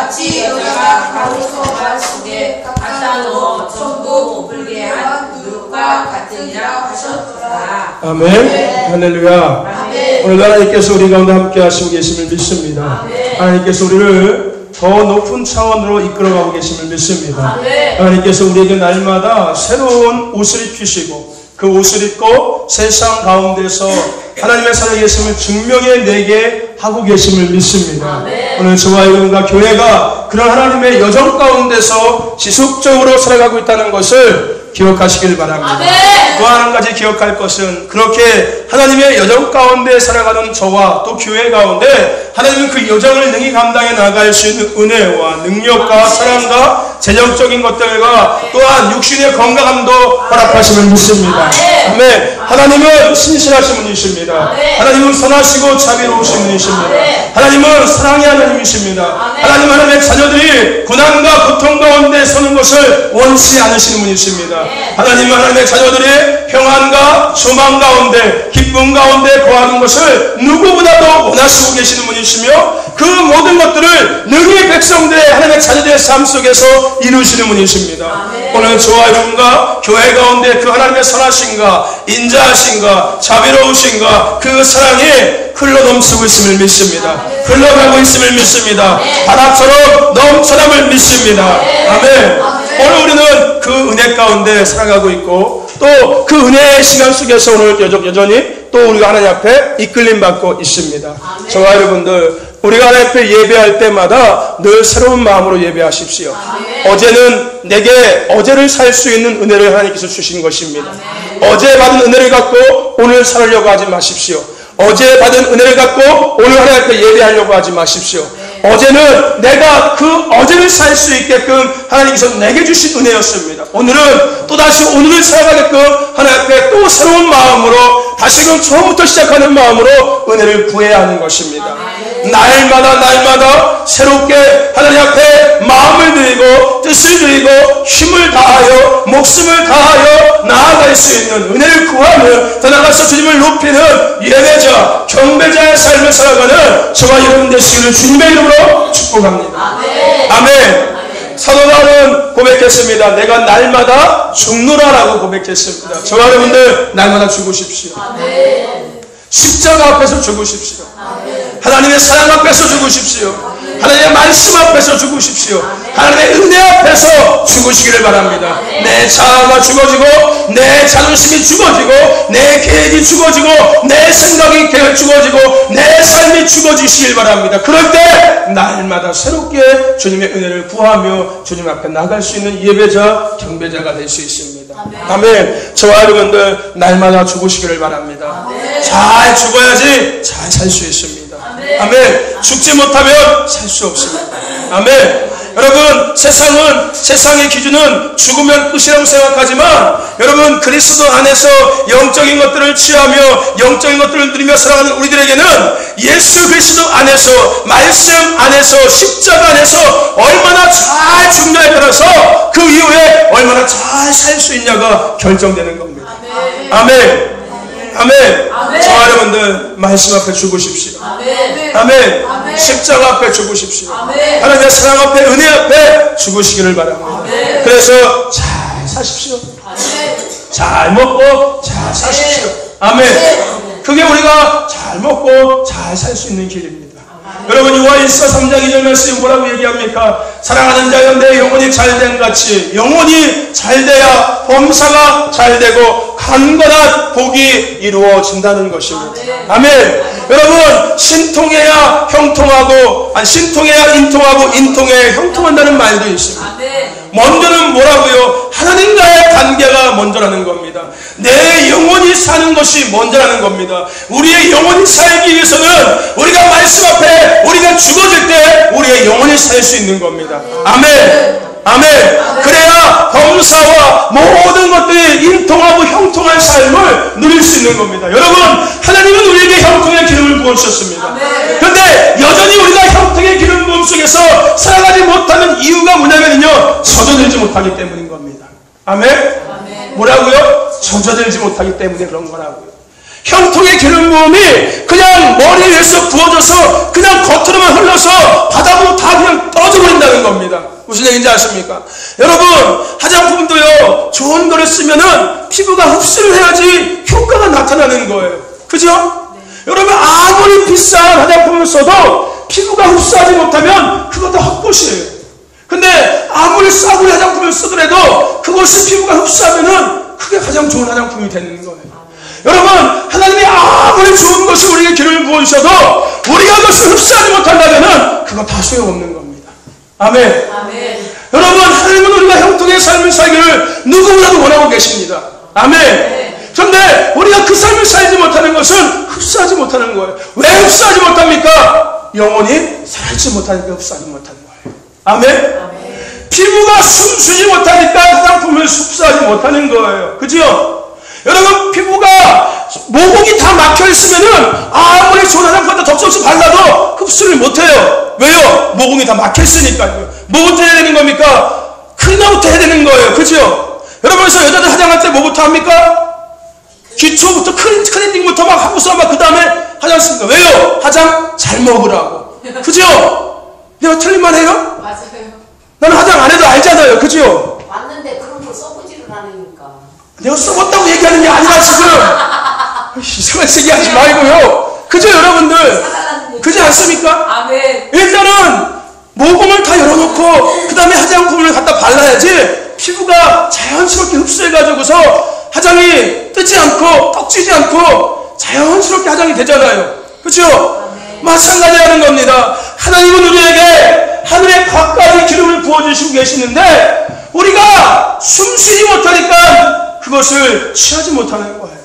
마치 여자가 가로소가 속에 갖다 넣어 전부 불게 한 누룩과 같으니라 하셨더라. 아멘. 할렐루야. 아멘. 오늘 하나님께서 우리 가운데 함께 하시고 계심을 믿습니다. 아멘. 하나님께서 우리를 더 높은 차원으로 이끌어가고 계심을 믿습니다. 아멘. 하나님께서 우리에게 날마다 새로운 옷을 입히시고 그 옷을 입고 세상 가운데서 하나님의 살아계심을 증명해내게 하고 계심을 믿습니다. 아멘. 오늘 저와 여러분과 교회가 그런 하나님의 여정 가운데서 지속적으로 살아가고 있다는 것을 기억하시길 바랍니다. 아멘. 또 한 가지 기억할 것은 그렇게 하나님의 여정 가운데 살아가는 저와 또 교회 가운데 하나님은 그 여정을 능히 감당해 나갈 수 있는 은혜와 능력과 사랑과 재정적인 것들과 또한 육신의 건강함도 허락하심을 믿습니다. 아멘. 하나님은 신실하신 분이십니다. 하나님은 선하시고 자비로우신 분이십니다. 하나님은 사랑의 하나님이십니다. 하나님은 하나님의 자녀들이 고난과 고통 가운데 서는 것을 원치 않으시는 분이십니다. 하나님은 하나님의 자녀들이 평안과 소망 가운데 기쁨 가운데 거하는 것을 누구보다도 원하시고 계시는 분이시며 그 모든 것들을 능히 백성들의 하나님의 자녀들의 삶 속에서 이루시는 분이십니다. 오늘 저와 여러분과 교회 가운데 그 하나님의 선하신가 인자하신가 자비로우신가 그 사랑이 흘러넘치고 있음을 믿습니다. 흘러가고 있음을 믿습니다. 바다처럼 넘쳐남을 믿습니다. 아멘. 오늘 우리는 그 은혜 가운데 살아가고 있고 또 그 은혜의 시간 속에서 오늘 여전히 또 우리가 하나님 앞에 이끌림 받고 있습니다. 저와 여러분들 우리가 하나님 앞에 예배할 때마다 늘 새로운 마음으로 예배하십시오. 어제는 내게 어제를 살 수 있는 은혜를 하나님께서 주신 것입니다. 어제 받은 은혜를 갖고 오늘 살려고 하지 마십시오. 어제 받은 은혜를 갖고 오늘 하나님 앞에 예배하려고 하지 마십시오. 어제는 내가 그 어제를 살 수 있게끔 하나님께서 내게 주신 은혜였습니다. 오늘은 또다시 오늘을 살아가게끔 하나님 앞에 또 새로운 마음으로 다시금 처음부터 시작하는 마음으로 은혜를 구해야 하는 것입니다. 날마다 새롭게 하나님 앞에 마음을 드리고 뜻을 드리고 힘을 다하여 목숨을 다하여 나아갈 수 있는 은혜를 구하며 더 나아가서 주님을 높이는 예배자 경배자의 삶을 살아가는 저와 여러분 되시기를 주님의 이름으로 축복합니다. 아멘. 사도 바울은 고백했습니다. 내가 날마다 죽노라라고 고백했습니다. 저와 여러분들 날마다 죽으십시오. 십자가 앞에서 죽으십시오. 하나님의 사랑 앞에서 죽으십시오. 하나님의 말씀 앞에서 죽으십시오. 하나님의 은혜 앞에서 죽으시기를 바랍니다. 내 자아가 죽어지고 내 자존심이 죽어지고 내 계획이 죽어지고 내 생각이 죽어지고 내 삶이 죽어지시길 바랍니다. 그럴 때 날마다 새롭게 주님의 은혜를 구하며 주님 앞에 나갈 수 있는 예배자 경배자가 될 수 있습니다. 아멘. 저와 여러분들 날마다 죽으시기를 바랍니다. 잘 죽어야지 잘 살 수 있습니다. 아멘. 죽지 못하면 살 수 없습니다. 아멘. 여러분 세상의 기준은 죽으면 끝이라고 생각하지만 여러분 그리스도 안에서 영적인 것들을 취하며 영적인 것들을 누리며 살아가는 우리들에게는 예수 그리스도 안에서 말씀 안에서 십자가 안에서 얼마나 잘 죽냐에 따라서 그 이후에 얼마나 잘 살 수 있냐가 결정되는 겁니다. 아멘. 아멘. 저와 여러분들 말씀 앞에 죽으십시오. 아멘. 십자가 앞에 죽으십시오. 하나님의 사랑 앞에 은혜 앞에 죽으시기를 바랍니다. 그래서 잘 사십시오. 잘 먹고 잘 사십시오. 아멘. 그게 우리가 잘 먹고 잘 살 수 있는 길입니다. 여러분 요한일서 3장 2절 말씀이 뭐라고 얘기합니까? 사랑하는 자여 내 영혼이 잘된 같이 영혼이 잘돼야 범사가 잘되고 강건한 복이 이루어진다는 것입니다. 아멘. 여러분 신통해야 형통하고 신통해야 인통하고 인통해야 형통한다는 말도 있습니다. 먼저는 뭐라고요? 하나님과의 관계가 먼저라는 겁니다. 내 영혼이 사는 것이 먼저라는 겁니다. 우리의 영혼이 살기 위해서는 우리가 말씀 앞에 우리가 죽어질 때 우리의 영혼이 살 수 있는 겁니다. 아멘. 아멘. 그래야 범사와 모든 것들이 인통하고 형통한 삶을 누릴 수 있는 겁니다. 여러분 하나님은 우리에게 형통의 기름을 부어주셨습니다. 그런데 여전히 우리가 형통의 기름 부음 속에서 살아가지 못하는 이유가 뭐냐면요 젖어들지 못하기 때문인 겁니다. 아멘. 뭐라고요? 젖어들지 못하기 때문에 그런 거라고요. 형통의 기름 부음이 그냥 머리 위에서 부어져서 그냥 겉으로만 흘러서 바닥으로 다 그냥 떨어져버린다는 겁니다. 무슨 얘기인지 아십니까? 여러분, 화장품도요, 좋은 거를 쓰면은 피부가 흡수를 해야지 효과가 나타나는 거예요. 그죠? 여러분, 아무리 비싼 화장품을 써도 피부가 흡수하지 못하면 그거 다 헛것이에요. 근데 아무리 싸구려 화장품을 쓰더라도 그것이 피부가 흡수하면은 그게 가장 좋은 화장품이 되는 거예요. 여러분, 하나님이 아무리 좋은 것이 우리에게 기름을 부어주셔도 우리가 그것을 흡수하지 못한다면은 그거 다 소용없는 겁니다. 아멘. 아멘. 여러분, 하나님은 우리가 형통의 삶을 살기를 누구보다도 원하고 계십니다. 아멘. 그런데 우리가 그 삶을 살지 못하는 것은 흡수하지 못하는 거예요. 왜 흡수하지 못합니까? 영혼이 살지 못하니까 흡수하지 못하는 거예요. 아멘. 아멘. 피부가 숨쉬지 못하니까 화장품을 흡수하지 못하는 거예요. 그죠? 여러분, 피부가 모공이 다 막혀있으면은 아무리 좋은 화장품도 덥석없이 발라도 흡수를 못해요. 왜요? 모공이 다 막혀있으니까요. 뭐부터 해야 되는 겁니까? 클리너부터 해야 되는 거예요. 그죠? 여러분, 그래서 여자들 화장할 때 뭐부터 합니까? 기초부터 클렌징부터 막 하고서 막 그 다음에 화장 씁니다. 왜요? 화장 잘 먹으라고. 그죠? 내가 틀린 말 해요? 맞아요. 나는 화장 안 해도 알잖아요. 그죠? 맞는데 그런 걸 써보지를 않으니까. 내가 써봤다고 얘기하는 게 아니라 지금 이상한 얘기하지 말고요. 그죠, 여러분들? 그지 않습니까? 아멘. 일단은 모공을 다 열어놓고 그 다음에 화장품을 갖다 발라야지 피부가 자연스럽게 흡수해가지고서 화장이 뜨지 않고 떡지지 않고 자연스럽게 화장이 되잖아요. 그렇죠? 마찬가지라는 겁니다. 하나님은 우리에게 하늘의 갖가지 기름을 부어주시고 계시는데 우리가 숨쉬지 못하니까 그것을 취하지 못하는 거예요.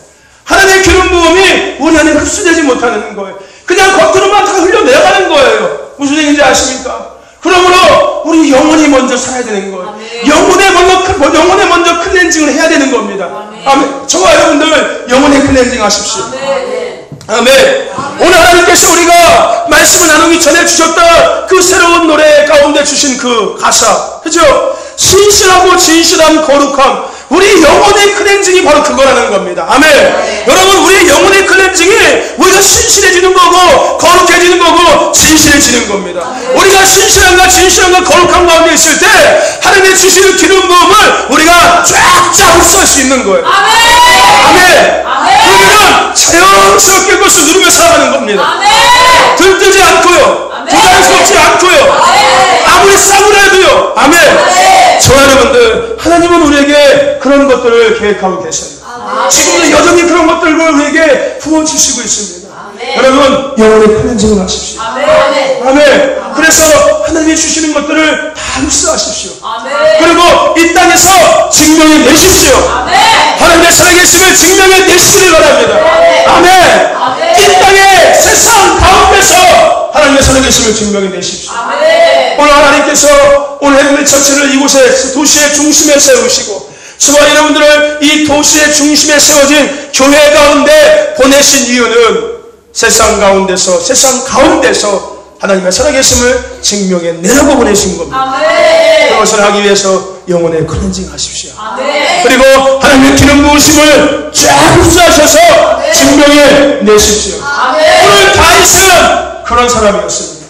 하나님의 기름 부음이 우리 안에 흡수되지 못하는 거예요. 그냥 겉으로만 다 흘러내려가는 거예요. 무슨 얘기인지 아십니까? 그러므로 우리 영혼이 먼저 살아야 되는 거예요. 아멘. 영혼에 먼저 클렌징을 해야 되는 겁니다. 아멘. 저와 여러분들 영혼의 클렌징 하십시오. 아멘. 아멘. 오늘 하나님께서 우리가 말씀을 나누기 전에 주셨던 그 새로운 노래 가운데 주신 그 가사, 그죠? 신실하고 진실한 거룩함, 우리 영혼의 클렌징이 바로 그거라는 겁니다. 아멘. 여러분, 우리의 영혼의 클렌징이 우리가 신실해지는 거고 거룩해지는 거고 진실해지는 겁니다. 우리가 신실함과 진실함과 거룩함 가운데 있을 때 하나님의 주시는 기름 부음을 우리가 쫙쫙 흡수할 수 있는 거예요. 아멘. 그러면 자연스럽게 그것을 누르며 살아가는 겁니다. 들뜨지 않고요, 부담스럽지 않고요, 아무리 싸구려 해도요. 아멘. 저와 여러분들, 하나님은 우리에게 그런 것들을 계획하고 계셔요. 지금도 여전히 그런 것들을 우리에게 부어주시고 있습니다. 여러분, 영혼의 클렌징을 하십시오. 아멘. 그래서 하나님이 주시는 것들을 다 흡수하십시오. 그리고 이 땅에서 증명해 내십시오. 하나님의 살아계심을 증명해 내시기를 바랍니다. 아멘. 이 땅의 세상 가운데서 하나님의 살아계심을 증명해 내십시오. 오늘 하나님께서 오늘 헤븐리 처치를 이곳에 도시의 중심에 세우시고 저와 여러분들을 이 도시의 중심에 세워진 교회 가운데 보내신 이유는 세상 가운데서 하나님의 살아계심을 증명해 내라고 보내신 겁니다. 그것을 하기 위해서 영혼의 클렌징 하십시오. 그리고 하나님의 기름 부으심을 쫙 흡수하셔서 증명해 내십시오. 오늘 다윗은 그런 사람이었습니다.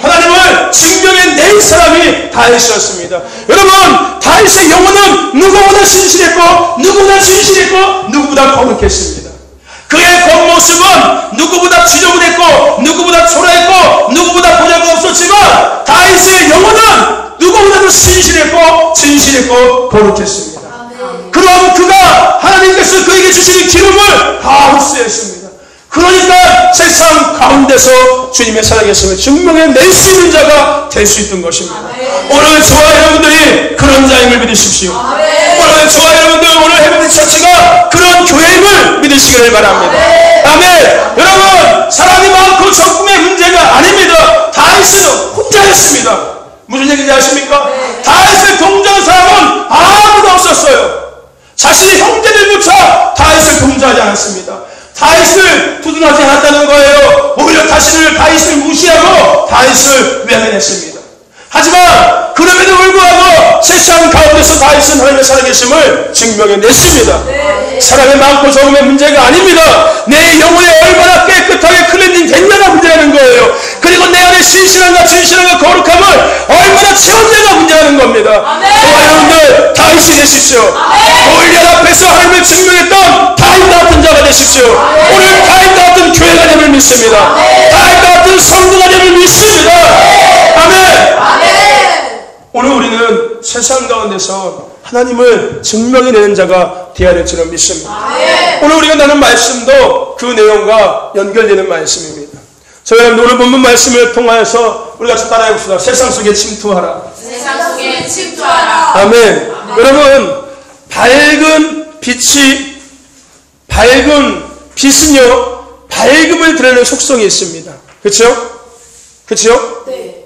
하나님을 증명해 낸 사람이 다윗이었습니다. 여러분, 다윗의 영혼은 누구보다 신실했고 누구보다 거룩했습니다. 그의 겉모습은 누구보다 지저분했고 누구보다 초라했고 누구보다 보자가 없었지만 다윗의 영혼은 누구보다도 신실했고 거룩했습니다. 그럼 그가 하나님께서 그에게 주시는 기름을 다 흡수했습니다. 그러니까 세상 가운데서 주님의 살아계심을 증명해 낼 수 있는 자가 될 수 있던 것입니다. 오늘 저와 여러분들이 그런 자임을 믿으십시오. 오늘 저와 여러분들, 오늘 헤븐리 처치가 그런 교회임을 믿으시기를 바랍니다. 아멘. 여러분, 사람이 많고 적금의 문제가 아닙니다. 다윗은 혼자였습니다. 무슨 얘기인지 아십니까? 다윗을 동정한 사람은 아무도 없었어요. 자신의 형제들조차 다윗을 동조하지 않았습니다. 다윗을 두둔하지 않았다는 거예요. 오히려 다윗을 무시하고 다윗을 외면했습니다. 하지만 그럼에도 불구하고 세상 가운데서 다윗은 하나님의 살아계심을 증명해 냈습니다. 사람이 많고 적음의 문제가 아닙니다. 내 영혼이 얼마나 깨끗하게 클렌징 됐냐가 당신이 되십시오. 골리앗 앞에서 하나님을 증명했던 다윗 같은 자가 되십시오. 오늘 다윗 같은 교회가 됨을 믿습니다. 다윗 같은 성도가 됨을 믿습니다. 아멘. 오늘 우리는 세상 가운데서 하나님을 증명해내는 자가 되어야 될 줄은 믿습니다. 오늘 우리가 나눈 말씀도 그 내용과 연결되는 말씀입니다. 저희 여러분 오늘 본문 말씀을 통하여서 우리 같이 따라해봅시다. 세상 속에 침투하라. 세상 속에 침투하라. 아멘. 여러분 밝은 빛은요 밝음을 드러내는 속성이 있습니다. 그렇죠? 그렇죠? 네.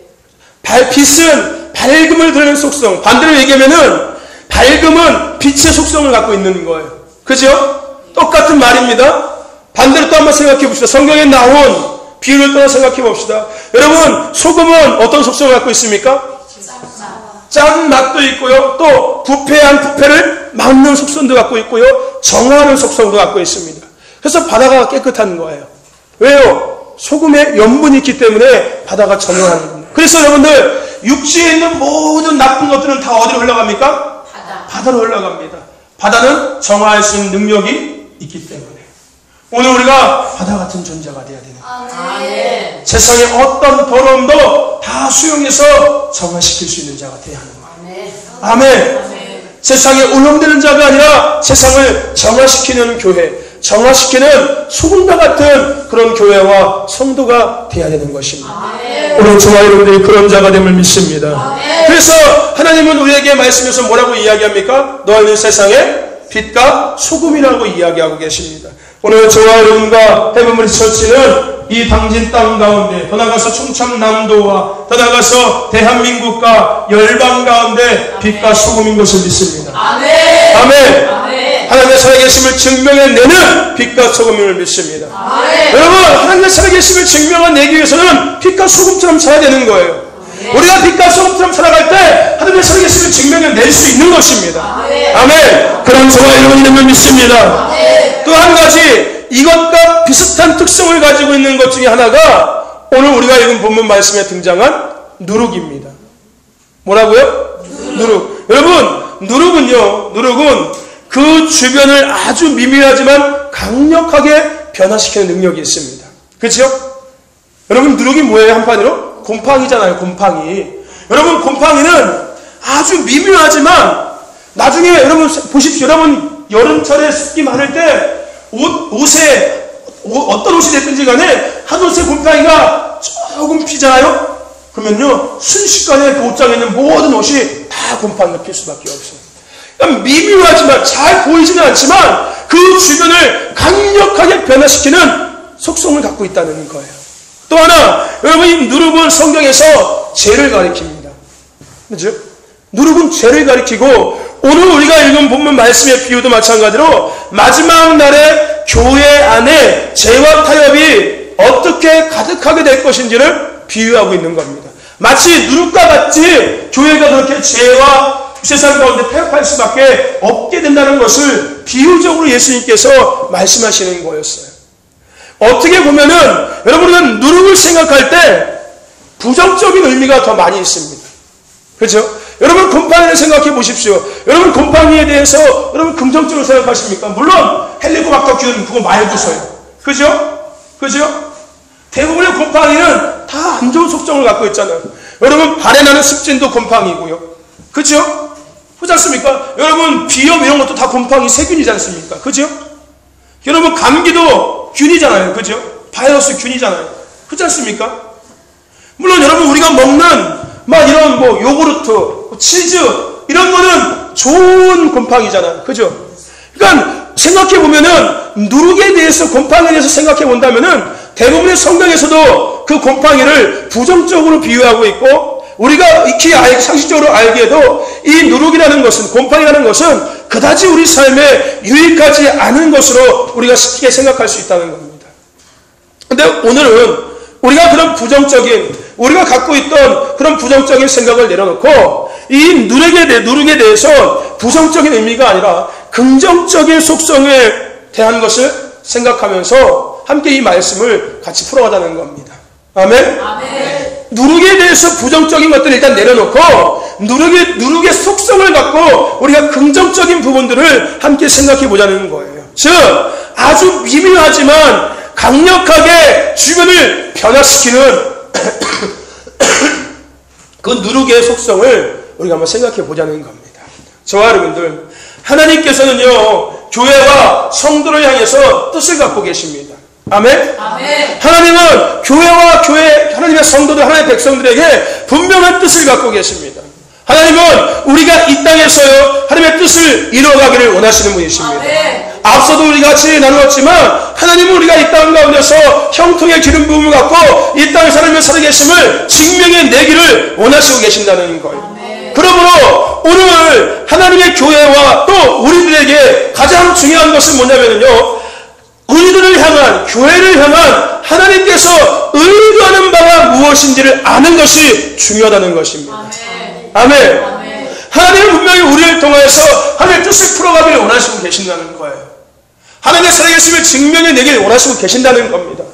빛은 밝음을 드러내는 속성. 반대로 얘기하면은 밝음은 빛의 속성을 갖고 있는 거예요. 그죠? 똑같은 말입니다. 반대로 또 한번 생각해 봅시다. 성경에 나온 비유를 떠나 생각해 봅시다. 여러분 소금은 어떤 속성을 갖고 있습니까? 짠 맛도 있고요. 또 부패한 부패를 막는 속성도 갖고 있고요. 정화하는 속성도 갖고 있습니다. 그래서 바다가 깨끗한 거예요. 왜요? 소금에 염분이 있기 때문에 바다가 정화하는 겁니다. 그래서 여러분들 육지에 있는 모든 나쁜 것들은 다 어디로 흘러갑니까? 바다로 흘러갑니다. 바다는 정화할 수 있는 능력이 있기 때문에 오늘 우리가 바다 같은 존재가 되어야 되는 거예요. 세상의 어떤 더러움도 다 수용해서 정화시킬 수 있는 자가 되어야 하는 거예요. 아멘. 세상에 울렁대는 자가 아니라 세상을 정화시키는 교회, 정화시키는 소금과 같은 그런 교회와 성도가 되어야 되는 것입니다. 오늘 저와 여러분들이 그런 자가 됨을 믿습니다. 그래서 하나님은 우리에게 말씀에서 뭐라고 이야기합니까? 너희는 세상의 빛과 소금이라고 이야기하고 계십니다. 오늘 저와 여러분과 헤븐브리지 처치는 이 당진 땅 가운데 더 나아가서 충청남도와 더 나아가서 대한민국과 열방 가운데 빛과 소금인 것을 믿습니다. 아멘. 하나님의 살아계심을 증명해내는 빛과 소금임을 믿습니다. 여러분 하나님의 살아계심을 증명해내기 위해서는 빛과 소금처럼 살아야 되는 거예요. 우리가 빛과 소금처럼 살아갈 때 하나님의 살아계심을 증명해낼 수 있는 것입니다. 아멘. 그런 저와 여러분이 되면 믿습니다. 또 한 가지 이것과 비슷한 특성을 가지고 있는 것 중에 하나가 오늘 우리가 읽은 본문 말씀에 등장한 누룩입니다. 뭐라고요? 누룩. 여러분 누룩은 그 주변을 아주 미미하지만 강력하게 변화시키는 능력이 있습니다. 그렇죠? 여러분 누룩이 뭐예요? 한마디로 곰팡이잖아요. 곰팡이. 여러분 곰팡이는 아주 미묘하지만 나중에 여러분 보십시오. 여러분 여름철에 습기 많을 때 어떤 옷이 됐든지 간에 한 옷에 곰팡이가 조금 피잖아요. 그러면요 순식간에 그 옷장에 있는 모든 옷이 다 곰팡이가 필 수밖에 없어요. 그러니까 미묘하지만 잘 보이지는 않지만 그 주변을 강력하게 변화시키는 속성을 갖고 있다는 거예요. 또 하나 여러분 이 누룩은 성경에서 죄를 가리킵니다. 그렇죠? 누룩은 죄를 가리키고 오늘 우리가 읽은 본문 말씀의 비유도 마찬가지로 마지막 날에 교회 안에 죄와 타협이 어떻게 가득하게 될 것인지를 비유하고 있는 겁니다. 마치 누룩과 같이 교회가 그렇게 죄와 세상 가운데 타협할 수밖에 없게 된다는 것을 비유적으로 예수님께서 말씀하시는 거였어요. 어떻게 보면은 여러분은 누룩을 생각할 때 부정적인 의미가 더 많이 있습니다. 그렇죠? 여러분 곰팡이를 생각해 보십시오. 여러분 곰팡이에 대해서 여러분 긍정적으로 생각하십니까? 물론 헬리코박터균 그거 말고서요. 그죠? 그죠? 대부분의 곰팡이는 다 안 좋은 속성을 갖고 있잖아요. 여러분 발에 나는 습진도 곰팡이고요. 그죠? 그렇지 않습니까? 여러분 비염 이런 것도 다 곰팡이 세균이지 않습니까? 그죠? 여러분 감기도 균이잖아요. 그죠? 바이러스 균이잖아요. 그렇지 않습니까? 물론 여러분 우리가 먹는 막 이런 뭐 요구르트, 치즈 이런 거는 좋은 곰팡이잖아요. 그죠? 그러니까 생각해 보면은 누룩에 대해서 곰팡이에 대해서 생각해 본다면은 대부분의 성경에서도 그 곰팡이를 부정적으로 비유하고 있고 우리가 익히 상식적으로 알기에도 이 누룩이라는 것은 곰팡이라는 것은 그다지 우리 삶에 유익하지 않은 것으로 우리가 쉽게 생각할 수 있다는 겁니다. 근데 오늘은 우리가 그런 우리가 갖고 있던 그런 부정적인 생각을 내려놓고 이 누룩에 대해서 부정적인 의미가 아니라 긍정적인 속성에 대한 것을 생각하면서 함께 이 말씀을 같이 풀어가자는 겁니다. 아멘? 아멘. 누룩에 대해서 부정적인 것들을 일단 내려놓고 누룩의 속성을 갖고 우리가 긍정적인 부분들을 함께 생각해 보자는 거예요. 즉 아주 미묘하지만 강력하게 주변을 변화시키는 그 누룩의 속성을 우리가 한번 생각해 보자는 겁니다. 저와 여러분들, 하나님께서는요 교회와 성도를 향해서 뜻을 갖고 계십니다. 아멘? 아멘. 하나님은 교회와 하나님의 성도들, 하나님의 백성들에게 분명한 뜻을 갖고 계십니다. 하나님은 우리가 이 땅에서요 하나님의 뜻을 이루어가기를 원하시는 분이십니다. 아멘. 앞서도 우리 같이 나누었지만 하나님은 우리가 이 땅 가운데서 형통의 기름 부음을 갖고 이 땅에 하나님의 살아계심을 증명해 내기를 원하시고 계신다는 거예요. 아멘. 그러므로 오늘 하나님의 교회와 또 우리들에게 가장 중요한 것은 뭐냐면요, 우리들을 향한, 교회를 향한 하나님께서 의도하는 바가 무엇인지를 아는 것이 중요하다는 것입니다. 아멘. 아멘. 아멘. 하나님은 분명히 우리를 통하여서 하나님의 뜻을 풀어가기를 원하시고 계신다는 거예요. 하나님의 살아계심을 증명해 내길 원하시고 계신다는 겁니다.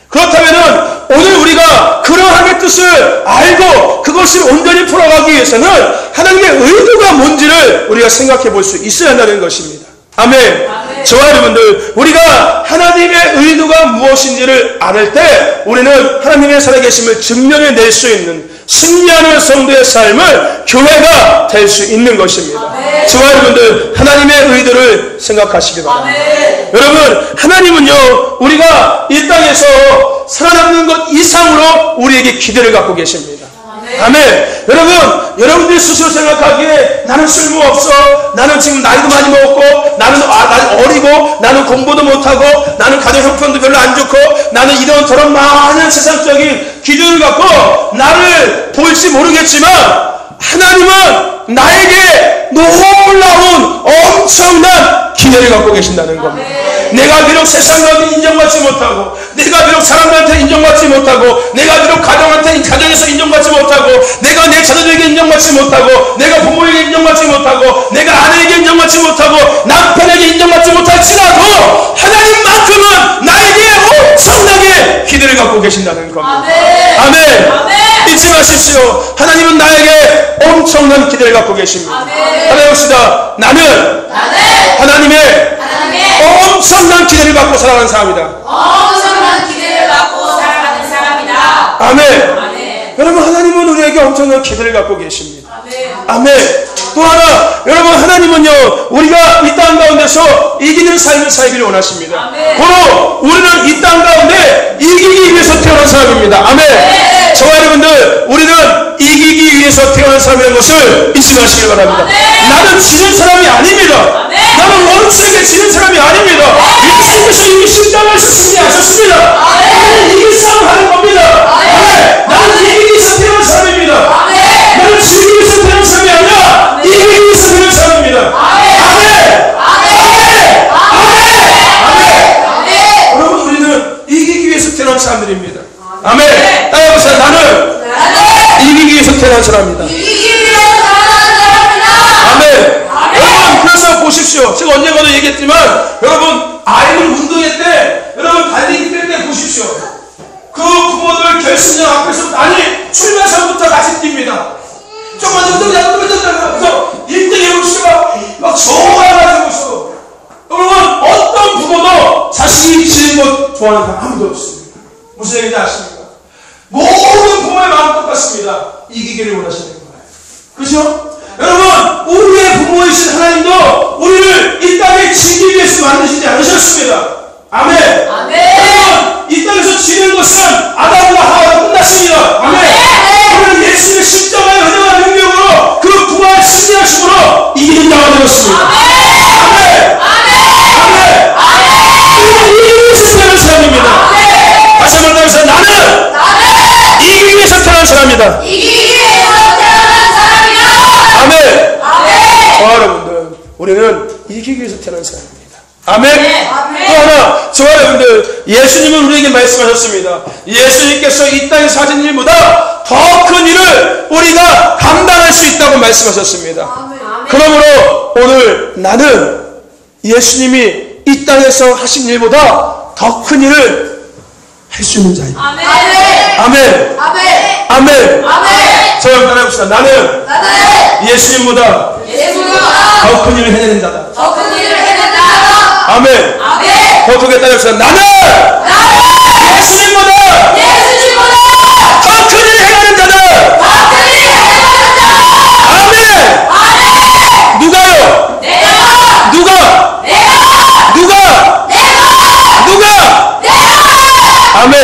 그렇다면 오늘 우리가 그러한 하나님의 뜻을 알고 그것을 온전히 풀어가기 위해서는 하나님의 의도가 뭔지를 우리가 생각해 볼 수 있어야 한다는 것입니다. 아멘. 아멘. 저와 여러분들, 우리가 하나님의 의도가 무엇인지를 알 때 우리는 하나님의 살아계심을 증명해 낼 수 있는 승리하는 성도의 삶을 교회가 될 수 있는 것입니다. 아멘. 저와 여러분들, 하나님의 의도를 생각하시기 바랍니다. 아멘. 여러분, 하나님은요 우리가 이 땅에서 살아남는 것 이상으로 우리에게 기대를 갖고 계십니다. 아멘. 여러분들이 스스로 생각하기에 나는 쓸모없어, 나는 지금 나이도 많이 먹었고, 나는 어리고, 나는 공부도 못하고, 나는 가정 형편도 별로 안 좋고, 나는 이런 저런 많은 세상적인 기준을 갖고 나를 볼지 모르겠지만 하나님은 나에게 놀라운 엄청난 기대를 갖고 계신다는 겁니다. 내가 비록 세상한테 인정받지 못하고, 내가 비록 사람들한테 인정받지 못하고, 내가 비록 가정에서 인정받지 못하고, 내가 내 자녀들에게 인정받지 못하고, 내가 부모에게 인정받지 못하고, 내가 아내에게 인정받지 못하고, 남편에게 인정받지 못할지라도 하나님만큼은 나에게 엄청나게 기대를 갖고 계신다는 겁니다. 아멘. 아멘. 잊지 마십시오. 하나님은 나에게 엄청난 기대를 갖고 계십니다. 아멘. 하나 해봅시다. 나는 하나님의 엄청난 기대를 갖고 살아가는 사람이다. 엄청난 기대를 갖고 살아가는 사람이다. 아멘. 아멘. 여러분, 하나님은 우리에게 엄청난 기대를 갖고 계십니다. 아멘. 아멘. 또 하나, 여러분, 하나님은요 우리가 이 땅 가운데서 이기는 삶을 살기를 원하십니다. 아멘. 바로 우리는 이 땅 가운데 이기기 위해서 태어난 사람입니다. 아멘. 아멘. 저와 여러분들, 우리는 이기기 위해서 태어난 사람이라는 것을 잊지 마시기 바랍니다. 아멘. 나는 지는 사람이 아닙니다. 아멘. 나는 원수에게 지는 사람이 아닙니다. 예수님께서 이미 십자가에서 승리하셨습니다. 나는 이길 싸움 하는 겁니다. 아멘. 나는 이기기 위해서 태어난 사람입니다. 아멘. 나는 지기 위해서 태어난 사람이 아니라 이기기 위해서 태어난 사람입니다. 아멘. 아멘. 아멘. 여러분, 우리는 이기기 위해서 태어난 사람들입니다. 아멘. 따라해보세요. 나는 이기기 위해서 태어난 사람입니다. 아멘. 여러분, 그래서 보십시오. 제가 언젠가도 얘기했지만, 여러분, 아이들 운동회 때, 여러분, 달리기 뛸 때 보십시오. 그 부모들 결승전 앞에서, 아니, 출발선부터 같이 뜁니다. 좀만 그래서 1등 해보시고, 막 좋아가지고 있어. 여러분, 어떤 부모도 자식이 지는 것 좋아하는 사람 아무도 없습니다. 무슨 얘기인지 아십니까? 모든 부모의 마음 똑같습니다. 이기기를 원하시는 거예요. 그렇죠? 여러분, 우리의 부모이신 하나님도 우리를 이 땅에 지기 위해서 만드시지 않으셨습니다. 아멘. 아멘. 여러분, 이 땅에서 지는 것은 아담과 하와로 끝났습니다. 아멘. 우리는 예수님의 십자가의 은혜와 능력으로 그 부활 승리하심으로 이기는 자가 되었습니다. 아멘. 아멘. 우리는 이기기 위해서 태어난 사람입니다. 다시 한번 따라서 나는 이기기 위해서 태어난 사람이다. 아멘. 저와 여러분들, 우리는 이기기 위해서 태어난 사람입니다. 아멘. 또 하나, 저와 여러분들, 예수님은 우리에게 말씀하셨습니다. 예수님께서 이 땅에 사신 일보다 더 큰 일을 우리가 감당할 수 있다고 말씀하셨습니다. 그러므로 오늘 나는 예수님이 이 땅에서 하신 일보다 더 큰 일을 할 수 있는 자입니다. 아멘. 아멘. 아멘. 아멘. 아멘. 저랑 따라해봅시다. 나는 예수님보다 더 큰 일을 해내는 자다. 아멘. 더 크게 따라해봅시다. 나는 예수님보다 더 큰 일을 해내는 자다. 아멘. 누가요? 누가? 아멘.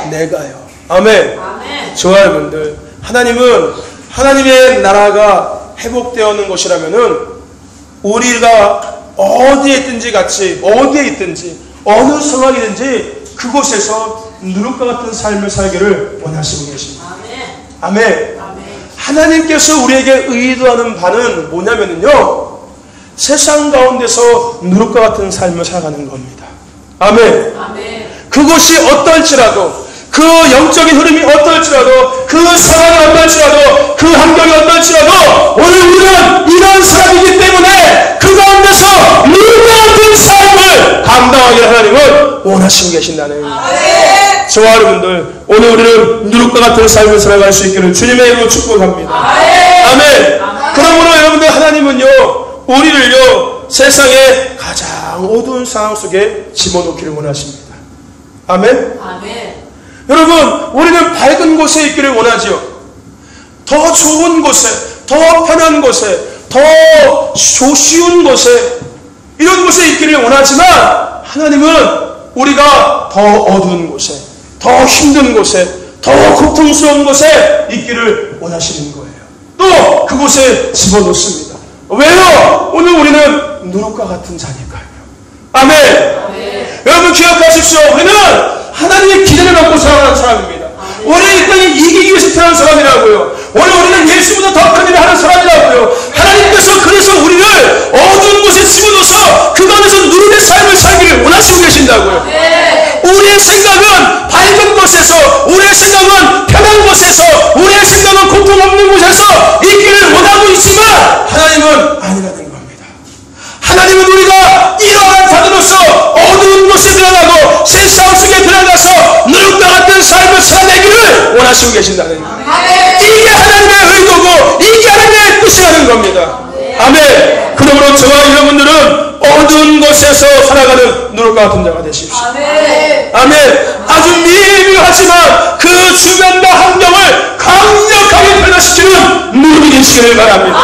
내가요. 아멘. 좋아요, 여러분들. 하나님은 하나님의 나라가 회복되어오는 것이라면은 우리가 어디에 있든지 같이, 어디에 있든지, 어느 상황이든지 그곳에서 누룩과 같은 삶을 살기를 원하시고 계십니다. 아멘. 하나님께서 우리에게 의도하는 바는 뭐냐면요, 세상 가운데서 누룩과 같은 삶을 살아가는 겁니다. 아멘. 그것이 어떨지라도, 그 영적인 흐름이 어떨지라도, 그 상황이 어떨지라도, 그 환경이 어떨지라도 오늘 우리는 이런 사람이기 때문에 그 가운데서 누룩과 같은 삶을 감당하기를 하나님은 원하시고 계신다는 겁니다. 저와 여러분들, 오늘 우리는 누룩과 같은 삶을 살아갈 수 있기를 주님의 이름으로 축복합니다. 아멘. 그러므로 여러분들, 하나님은요, 우리를요, 세상의 가장 어두운 상황 속에 집어넣기를 원하십니다. 아멘. 여러분, 우리는 밝은 곳에 있기를 원하지요. 더 좋은 곳에, 더 편한 곳에, 더 쉬운 곳에, 이런 곳에 있기를 원하지만 하나님은 우리가 더 어두운 곳에, 더 힘든 곳에, 더 고통스러운 곳에 있기를 원하시는 거예요. 또 그곳에 집어넣습니다. 왜요? 오늘 우리는 누룩과 같은 자니까요. 아멘. 여러분 기억하십시오. 우리는 하나님의 기대를 갖고 살아가는 사람입니다. 우리는 이 땅에 이기기 위해서 태어난 사람이라고요. 오늘 우리는 예수보다 더 큰 일을 하는 사람이라고요. 하나님께서 그래서 우리를 어두운 곳에 집어넣어서 그 가운데서 누룩의 삶을 살기를 원하시고 계신다고요. 우리의 생각은 밝은 곳에서, 우리의 생각은 편한 곳에서, 우리의 생각은 고통 없는 곳에서 있기를 원하고 있지만 하나님은 아니라는 겁니다. 하나님은 우리가 이러한 자들로서 어두운 곳에 들어가고 세상 속에 들어가서 누룩과 같은 삶을 살아내기를 원하시고 계신다는 겁니다. 이게 하나님의 의도고 이게 하나님의 뜻이라는 겁니다. 아멘. 그러므로 저와 여러분들은 어두운 곳에서 살아가는 누룩과 같은 자가 되십시오. 아멘. 아주 미묘하지만 그 주변과 환경을 강력하게 변화시키는 누룩이 되시기를 바랍니다.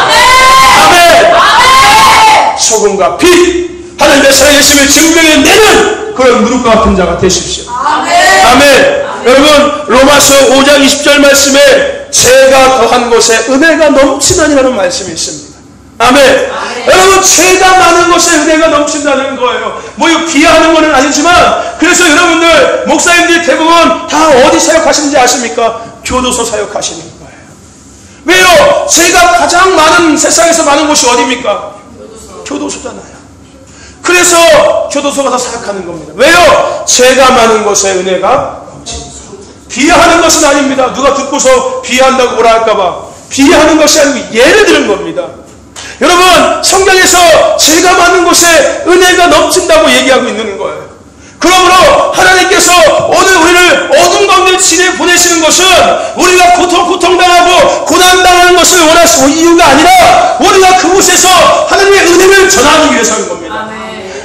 아멘. 소금과 빛, 하나님의 살아계심을 증명해내는 그런 누룩과 같은 자가 되십시오. 아멘. 여러분, 로마서 5장 20절 말씀에 죄가 더한 곳에 은혜가 넘치다니라는 말씀이 있습니다. 아멘. 여러분, 죄가 많은 곳에 은혜가 넘친다는 거예요. 뭐 비하하는 건 아니지만, 그래서 여러분들 목사님들이 대부분 다 어디 사역하시는지 아십니까? 교도소 사역하시는 거예요. 왜요? 죄가 가장 많은, 세상에서 많은 곳이 어디입니까? 교도소잖아요. 그래서 교도소 가서 사역하는 겁니다. 왜요? 죄가 많은 곳에 은혜가 넘칩니다. 비하하는 것은 아닙니다. 누가 듣고서 비하한다고 뭐라 할까봐 비하하는 것이 아니고 예를 드는 겁니다. 여러분, 성경에서 죄가 많은 곳에 은혜가 넘친다고 얘기하고 있는 거예요. 그러므로 하나님께서 오늘 우리를 어둠 가운데 보내시는 것은 우리가 고통당하고 고난당하는 것을 원하시고 이유가 아니라 우리가 그곳에서 하나님의 은혜를 전하기 위해서인 겁니다.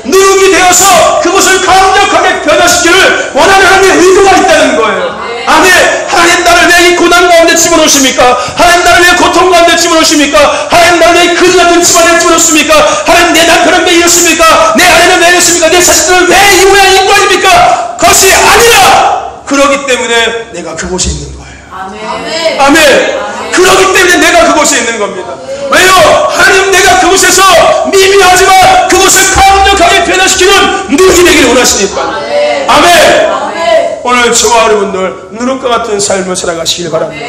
누룩이 되어서 그것을 강력하게 변화시키를 원하는 하나님의 의도가 있다는 거예요. 아멘. 하나님 나를 왜 이 고난 가운데 집어넣으십니까? 하나님 나를 왜 고통 가운데 집어넣으십니까? 하나님 나를 왜 그지 같은 집안에 집어넣습니까? 하나님 내 남편은 왜 이렇습니까? 내 아내는 왜 이렇습니까? 내 자식들은 왜 이 모양 이 꼴입니까? 그것이 아니라 그러기 때문에 내가 그곳에 있는 거예요. 아멘. 그러기 때문에 내가 그곳에 있는 겁니다. 왜요? 하나님 내가 그곳에서 미미하지만 그곳을 강력하게 변화시키는 누룩이 되기를 원하시니까. 아멘. 오늘 저와 여러분들 누룩과 같은 삶을 살아가시길 바랍니다.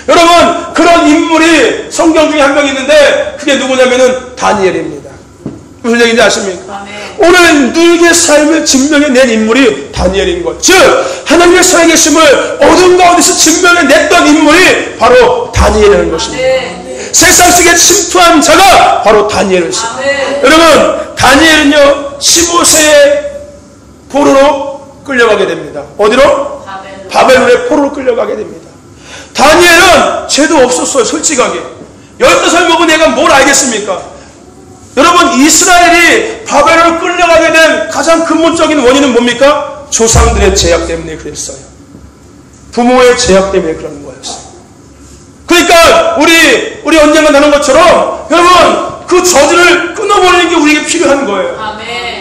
여러분, 그런 인물이 성경 중에 한 명 있는데 그게 누구냐면은 다니엘입니다. 무슨 얘기인지 아십니까? 오늘 누룩의 삶을 증명해낸 인물이 다니엘인 거예요. 즉 하나님의 살아계심을 어둠 가운데서 증명해냈던 인물이 바로 다니엘이라는 것입니다. 세상 속에 침투한 자가 바로 다니엘이었습니다. 여러분, 다니엘은요 15세에 포로로 끌려가게 됩니다. 어디로? 바벨론의 포로로 끌려가게 됩니다. 다니엘은 죄도 없었어요. 솔직하게. 15살 먹은 애가 뭘 알겠습니까? 여러분, 이스라엘이 바벨론으로 끌려가게 된 가장 근본적인 원인은 뭡니까? 조상들의 죄악 때문에 그랬어요. 부모의 죄악 때문에 그런 거였어요. 그러니까 우리 언젠가 나눈 것처럼 여러분, 그 저주를 끊어버리는 게 우리에게 필요한 거예요. 아멘.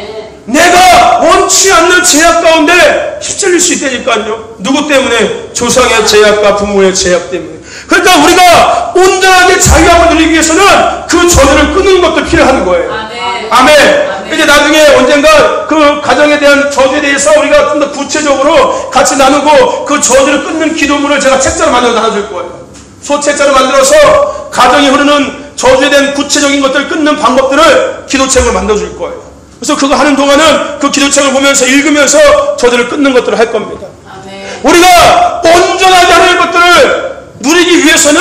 내가 원치 않는 죄악 가운데 휩쓸릴 수 있다니까요. 누구 때문에? 조상의 죄악과 부모의 죄악 때문에. 그러니까 우리가 온전하게 자유함을 누리기 위해서는 그 저주를 끊는 것도 필요한 거예요. 아멘. 아멘. 이제 나중에 언젠가 그 가정에 대한 저주에 대해서 우리가 좀 더 구체적으로 같이 나누고 그 저주를 끊는 기도문을 제가 책자로 만들어 나눠줄 거예요. 소책자로 만들어서 가정에 흐르는 저주에 대한 구체적인 것들을 끊는 방법들을 기도책으로 만들어줄 거예요. 그래서 그거 하는 동안은 그 기도책을 보면서 읽으면서 저주를 끊는 것들을 할 겁니다. 아멘. 우리가 온전하게 하는 것들을 누리기 위해서는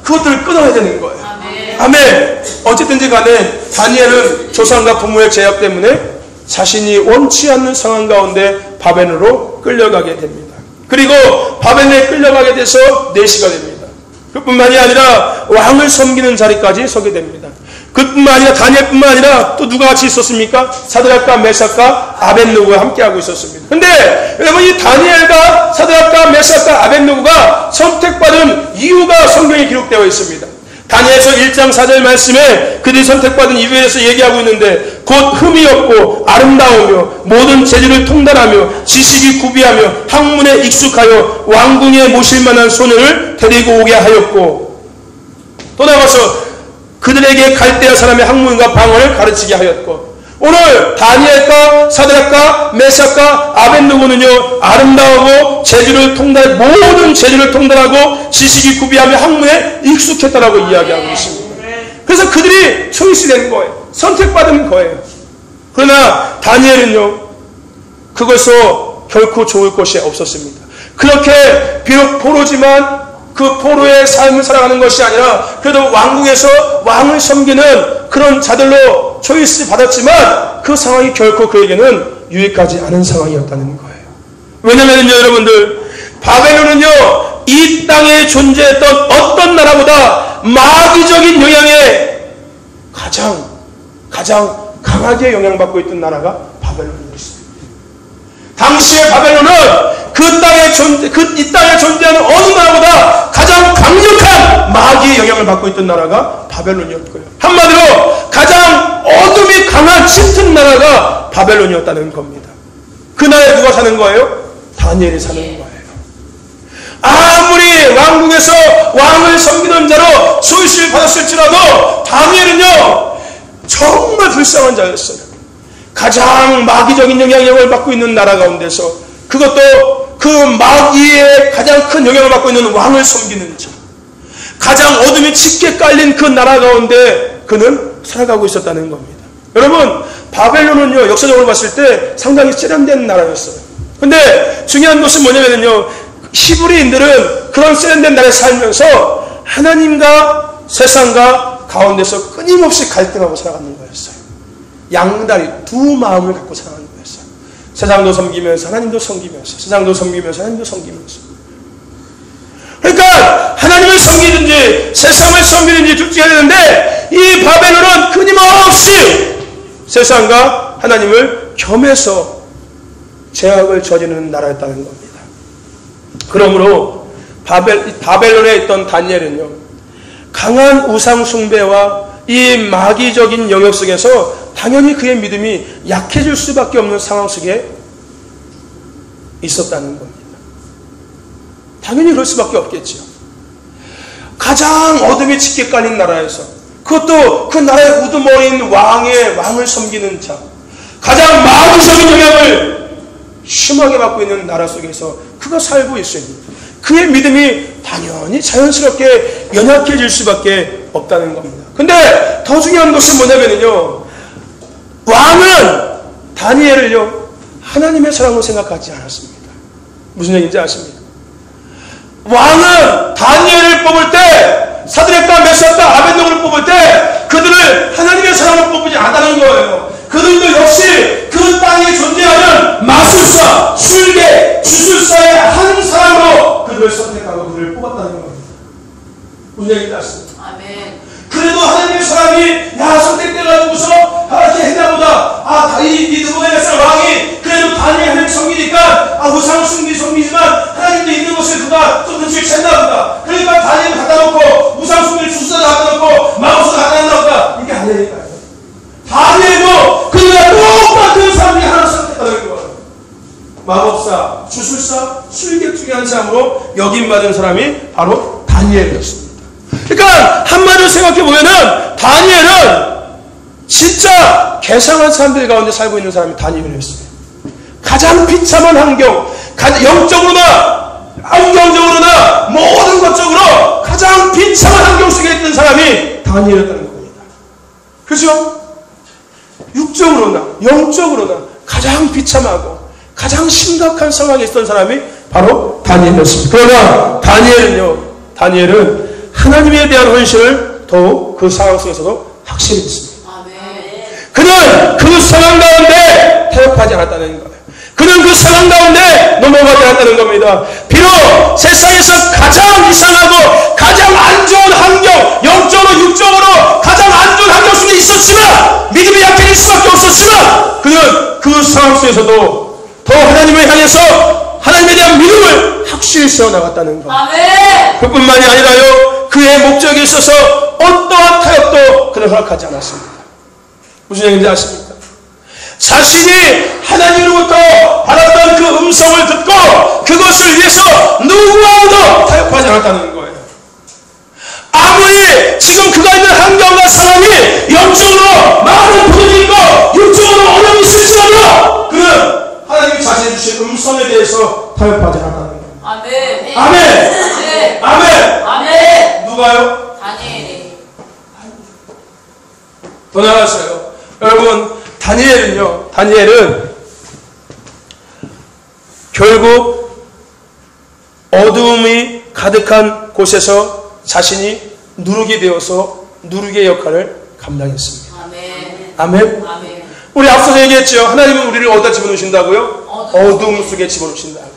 그것들을 끊어야 되는 거예요. 아멘. 아멘. 어쨌든지 간에 다니엘은 조상과 부모의 죄악 때문에 자신이 원치 않는 상황 가운데 바벨론으로 끌려가게 됩니다. 그리고 바벨론에 끌려가게 돼서 내시가 됩니다. 그뿐만이 아니라 왕을 섬기는 자리까지 서게 됩니다. 그뿐만 아니라 다니엘뿐만 아니라 또 누가 같이 있었습니까? 사드락과 메삭과 아벳느고가 함께하고 있었습니다. 근데 여러분, 이 다니엘과 사드락과 메삭과 아벳느고가 선택받은 이유가 성경에 기록되어 있습니다. 다니엘서 1장 4절 말씀에 그들이 선택받은 이유에 대해서 얘기하고 있는데, 곧 흠이 없고 아름다우며 모든 재주를 통달하며 지식이 구비하며 학문에 익숙하여 왕궁에 모실 만한 소년을 데리고 오게 하였고, 또 나가서 그들에게 갈대아 사람의 학문과 방언을 가르치게 하였고, 오늘 다니엘과 사드락과 메삭과 아벳느고는요, 아름다우고 모든 재주를 통달하고 지식이 구비하며 학문에 익숙했다라고 이야기하고 있습니다. 그래서 그들이 초이스된 거예요. 선택받은 거예요. 그러나 다니엘은요, 그것으로 결코 좋을 것이 없었습니다. 그렇게 비록 포로지만 그 포로의 삶을 살아가는 것이 아니라 그래도 왕궁에서 왕을 섬기는 그런 자들로 초이스 받았지만 그 상황이 결코 그에게는 유익하지 않은 상황이었다는 거예요. 왜냐면요, 여러분들, 바벨론은요, 이 땅에 존재했던 어떤 나라보다 마귀적인 영향에 가장 강하게 영향받고 있던 나라가 바벨론이었습니다. 당시의 바벨론은 이 땅에 존재하는 어느 나라보다 가장 강력한 마귀의 영향을 받고 있던 나라가 바벨론이었고요. 한마디로 가장 어둠이 강한 짙은 나라가 바벨론이었다는 겁니다. 그 나라에 누가 사는 거예요? 다니엘이 사는 거예요. 아무리 왕궁에서 왕을 섬기는 자로 소유시를 받았을지라도 다니엘은요, 정말 불쌍한 자였어요. 가장 마귀적인 영향력을 받고 있는 나라 가운데서, 그것도 그 마귀의 가장 큰 영향을 받고 있는 왕을 섬기는 자, 가장 어둠이 짙게 깔린 그 나라 가운데 그는 살아가고 있었다는 겁니다. 여러분, 바벨론은요, 역사적으로 봤을 때 상당히 세련된 나라였어요. 근데 중요한 것은 뭐냐면요, 히브리인들은 그런 세련된 나라에 살면서 하나님과 세상과 가운데서 끊임없이 갈등하고 살아가는 거였어요. 양다리, 두 마음을 갖고 살아가는 거였어요. 세상도 섬기면서 하나님도 섬기면서, 세상도 섬기면서 하나님도 섬기면서. 그러니까 하나님을 섬기든지 세상을 섬기든지 둘 중에 되는데, 이 바벨론은 끊임없이 세상과 하나님을 겸해서 죄악을 저지르는 나라였다는 겁니다. 그러므로 바벨론에 있던 다니엘은요, 강한 우상 숭배와 이 마귀적인 영역 속에서 당연히 그의 믿음이 약해질 수밖에 없는 상황 속에 있었다는 겁니다. 당연히 그럴 수밖에 없겠죠. 가장 어둠이 짙게 깔린 나라에서, 그것도 그 나라의 우두머리인 왕을 섬기는 자, 가장 마귀적인 영향을 심하게 받고 있는 나라 속에서 그가 살고 있습니다. 그의 믿음이 당연히 자연스럽게 연약해질 수밖에 없다는 겁니다. 근데 더 중요한 것은 뭐냐면요, 왕은 다니엘을요, 하나님의 사랑으로 생각하지 않았습니다. 무슨 얘기인지 아십니까? 왕은 다니엘을 뽑을 때, 사드락과 메삭과 아벳느고를 뽑을 때 그들을 하나님의 사랑으로 뽑지 않았다는 거예요. 그들도 역시 그 땅에 존재하는 마술사, 술개, 주술사의 한 사람으로 그들을 선택하고 그들을 그를 뽑았다는 겁니다. 무슨 얘기인지 아십니까? 아멘. 그래도 하나님의 사람이 선택돼가지고서 이렇게 했나보다. 이 느부갓네살 왕이 그래도 다니엘을 섬기니까 우상을 섬기지만 하나님도 있는 것을 그가 좀 눈치챘나보다. 그러니까 다니엘을 갖다 놓고 우상 섬기를 주스도 갖다 놓고 마우스도 갖다 놨나보다. 이게 안 되니까요. 다니엘도 그가 똑같은 사람 중에 하나를 선택했다는 거예요. 마법사, 주술사, 술객중의 사람으로 여김받은 사람이 바로 다니엘이었습니다. 그러니까 한마디로 생각해보면은 다니엘은 진짜 개상한 사람들 가운데 살고 있는 사람이 다니엘이었어요. 가장 비참한 환경, 영적으로나 환경적으로나 모든 것적으로 가장 비참한 환경 속에 있던 사람이 다니엘이었다는 겁니다. 그죠? 육적으로나 영적으로나 가장 비참하고 가장 심각한 상황에 있던 사람이 바로 다니엘이었습니다. 그러나 다니엘은 하나님에 대한 헌신을 더욱 그 상황 속에서도 확실히 했습니다. 아멘. 그는 그 상황 가운데 타협하지 않았다는 거예요. 그는 그 상황 가운데 넘어가지 않았다는 겁니다. 비록 세상에서 가장 이상하고 가장 안 좋은 환경, 영적으로 육적으로 가장 안 좋은 환경 속에 있었지만, 믿음이 약해질 수밖에 없었지만, 그는 그 상황 속에서도 더 하나님을 향해서 하나님에 대한 믿음을 확실히 세워나갔다는 것. 아멘. 그뿐만이 아니라요, 그의 목적에 있어서 어떠한 타협도 그는 허락하지 않았습니다. 무슨 얘기인지 아십니까? 자신이 하나님으로부터 받았던 그 음성을 듣고 그것을 위해서 누구와도 타협하지 않았다는 거예요. 아무리 지금 그가 있는 환경과 상황이 영적으로 많은 부분이 있고 육적으로 어려움이 있을지라도 그는 하나님이 자신이 주신 음성에 대해서 타협하지 않았다는 거예요. 아멘. 아멘. 아멘. 아멘. 누가요? 다니엘이. 더 나아가서요. 여러분, 다니엘은 결국 어두움이 가득한 곳에서 자신이 누르게 되어서 누르기의 역할을 감당했습니다. 아멘. 아멘. 아멘. 우리 앞서서 얘기했죠. 하나님은 우리를 어디다 집어넣으신다고요? 어두움 속에 집어넣으신다고요.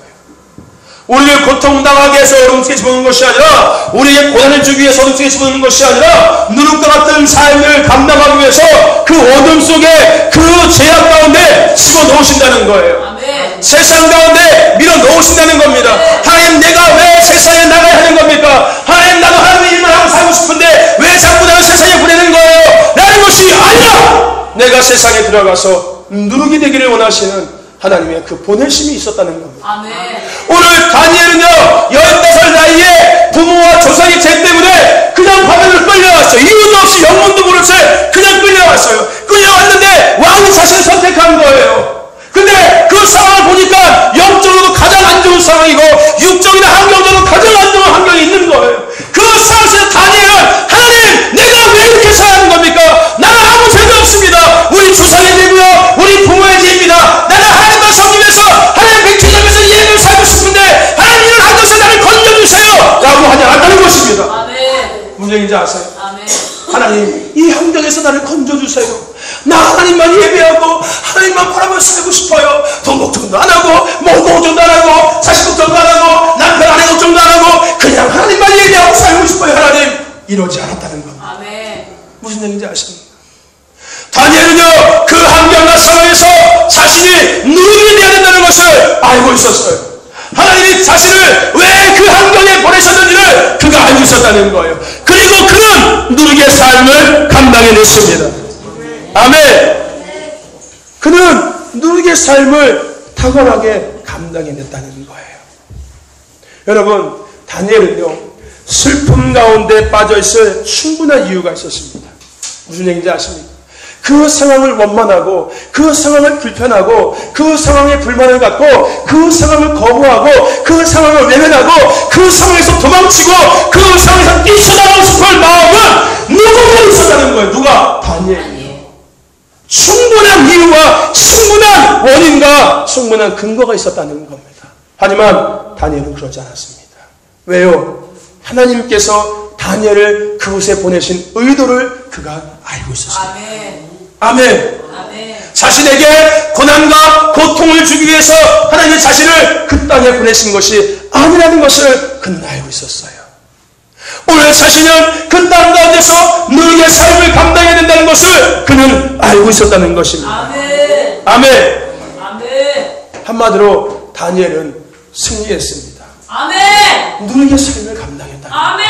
우리를 고통당하게 해서 어둠 속에 집어넣는 것이 아니라, 우리에게 고난을 주기 위해서 어둠 속에 집어넣는 것이 아니라, 누룩과 같은 삶을 감당하기 위해서 그 어둠 속에 그 죄악 가운데 집어넣으신다는 거예요. 아멘. 세상 가운데 밀어넣으신다는 겁니다. 하나님, 내가 왜 세상에 나가야 하는 겁니까? 하나님, 나도 하나님의 일만 하고 살고 싶은데 왜 자꾸 나를 세상에 보내는 거예요? 라는 것이 아니라, 내가 세상에 들어가서 누룩이 되기를 원하시는 하나님의 그 보내심이 있었다는 겁니다. 아멘. 오늘 다니엘은요, 15살 나이에 부모와 조상의 죄 때문에 그냥 바벨론을 끌려왔어요. 이유도 없이 영문도 모른 채 그냥 끌려왔어요. 끌려왔는데 왕이 자신을 선택한 거예요. 근데 그 상황을 보니까 영적으로도 가장 안 좋은 상황이고 육적이나 환경적으로 가장 안 좋은 환경이 있는 거예요. 그 상황에서 다니엘은, 하나님, 내가 왜 이렇게 살아야 하는 겁니까? 나는 아무 죄도 없습니다. 우리 조상의 죄고요, 우리 부모의 죄입니다. 나는 하나님과 섬기면서 하나님 백지점에서 예배를 살고 싶은데 하나님, 이런 환경에서 나를 건져주세요 라고 하지 않았다는 것입니다. 아멘. 무슨 얘기인지 아세요? 아멘. 하나님, 이 환경에서 나를 건져주세요. 나 하나님만 예배하고 하나님만 바라보며 살고 싶어요. 돈 걱정도 안 하고, 몸 걱정도 안 하고, 자식 걱정도 안 하고, 남편 아내 걱정도 안 하고, 그냥 하나님만 예배하고 살고 싶어요. 하나님, 이러지 않았다는 겁니다. 아멘. 무슨 얘기인지 아십니까? 다니엘은요, 그 환경과 상황에서 자신이 누룩이 되어야 된다는 것을 알고 있었어요. 하나님이 자신을 왜 그 환경에 보내셨는지를 그가 알고 있었다는 거예요. 그리고 그는 누룩의 삶을 감당해냈습니다. 아멘. 그는 누룩의 삶을 탁월하게 감당해냈다는 거예요. 여러분, 다니엘은요, 슬픔 가운데 빠져있을 충분한 이유가 있었습니다. 무슨 얘기인지 아십니까? 그 상황을 원만하고, 그 상황을 불편하고, 그 상황에 불만을 갖고, 그 상황을 거부하고, 그 상황을 외면하고, 그 상황에서 도망치고, 그 상황에서 뛰쳐나가고 싶은 마음은 누구나 있었다는 거예요. 누가? 다니엘. 충분한 이유와 충분한 원인과 충분한 근거가 있었다는 겁니다. 하지만 다니엘은 그러지 않았습니다. 왜요? 하나님께서 다니엘을 그곳에 보내신 의도를 그가 알고 있었습니다. 아멘. 아멘. 아멘. 자신에게 고난과 고통을 주기 위해서 하나님의 자신을 그 땅에 보내신 것이 아니라는 것을 그는 알고 있었어요. 오늘 자신은 그 땅 가운데서 너희의 삶을 감당해야 된다는 것을 그는 알고 있었다는 것입니다. 아멘. 아멘. 아멘. 한마디로 다니엘은 승리했습니다. 아멘. 너희의 삶을 감당했다. 아멘.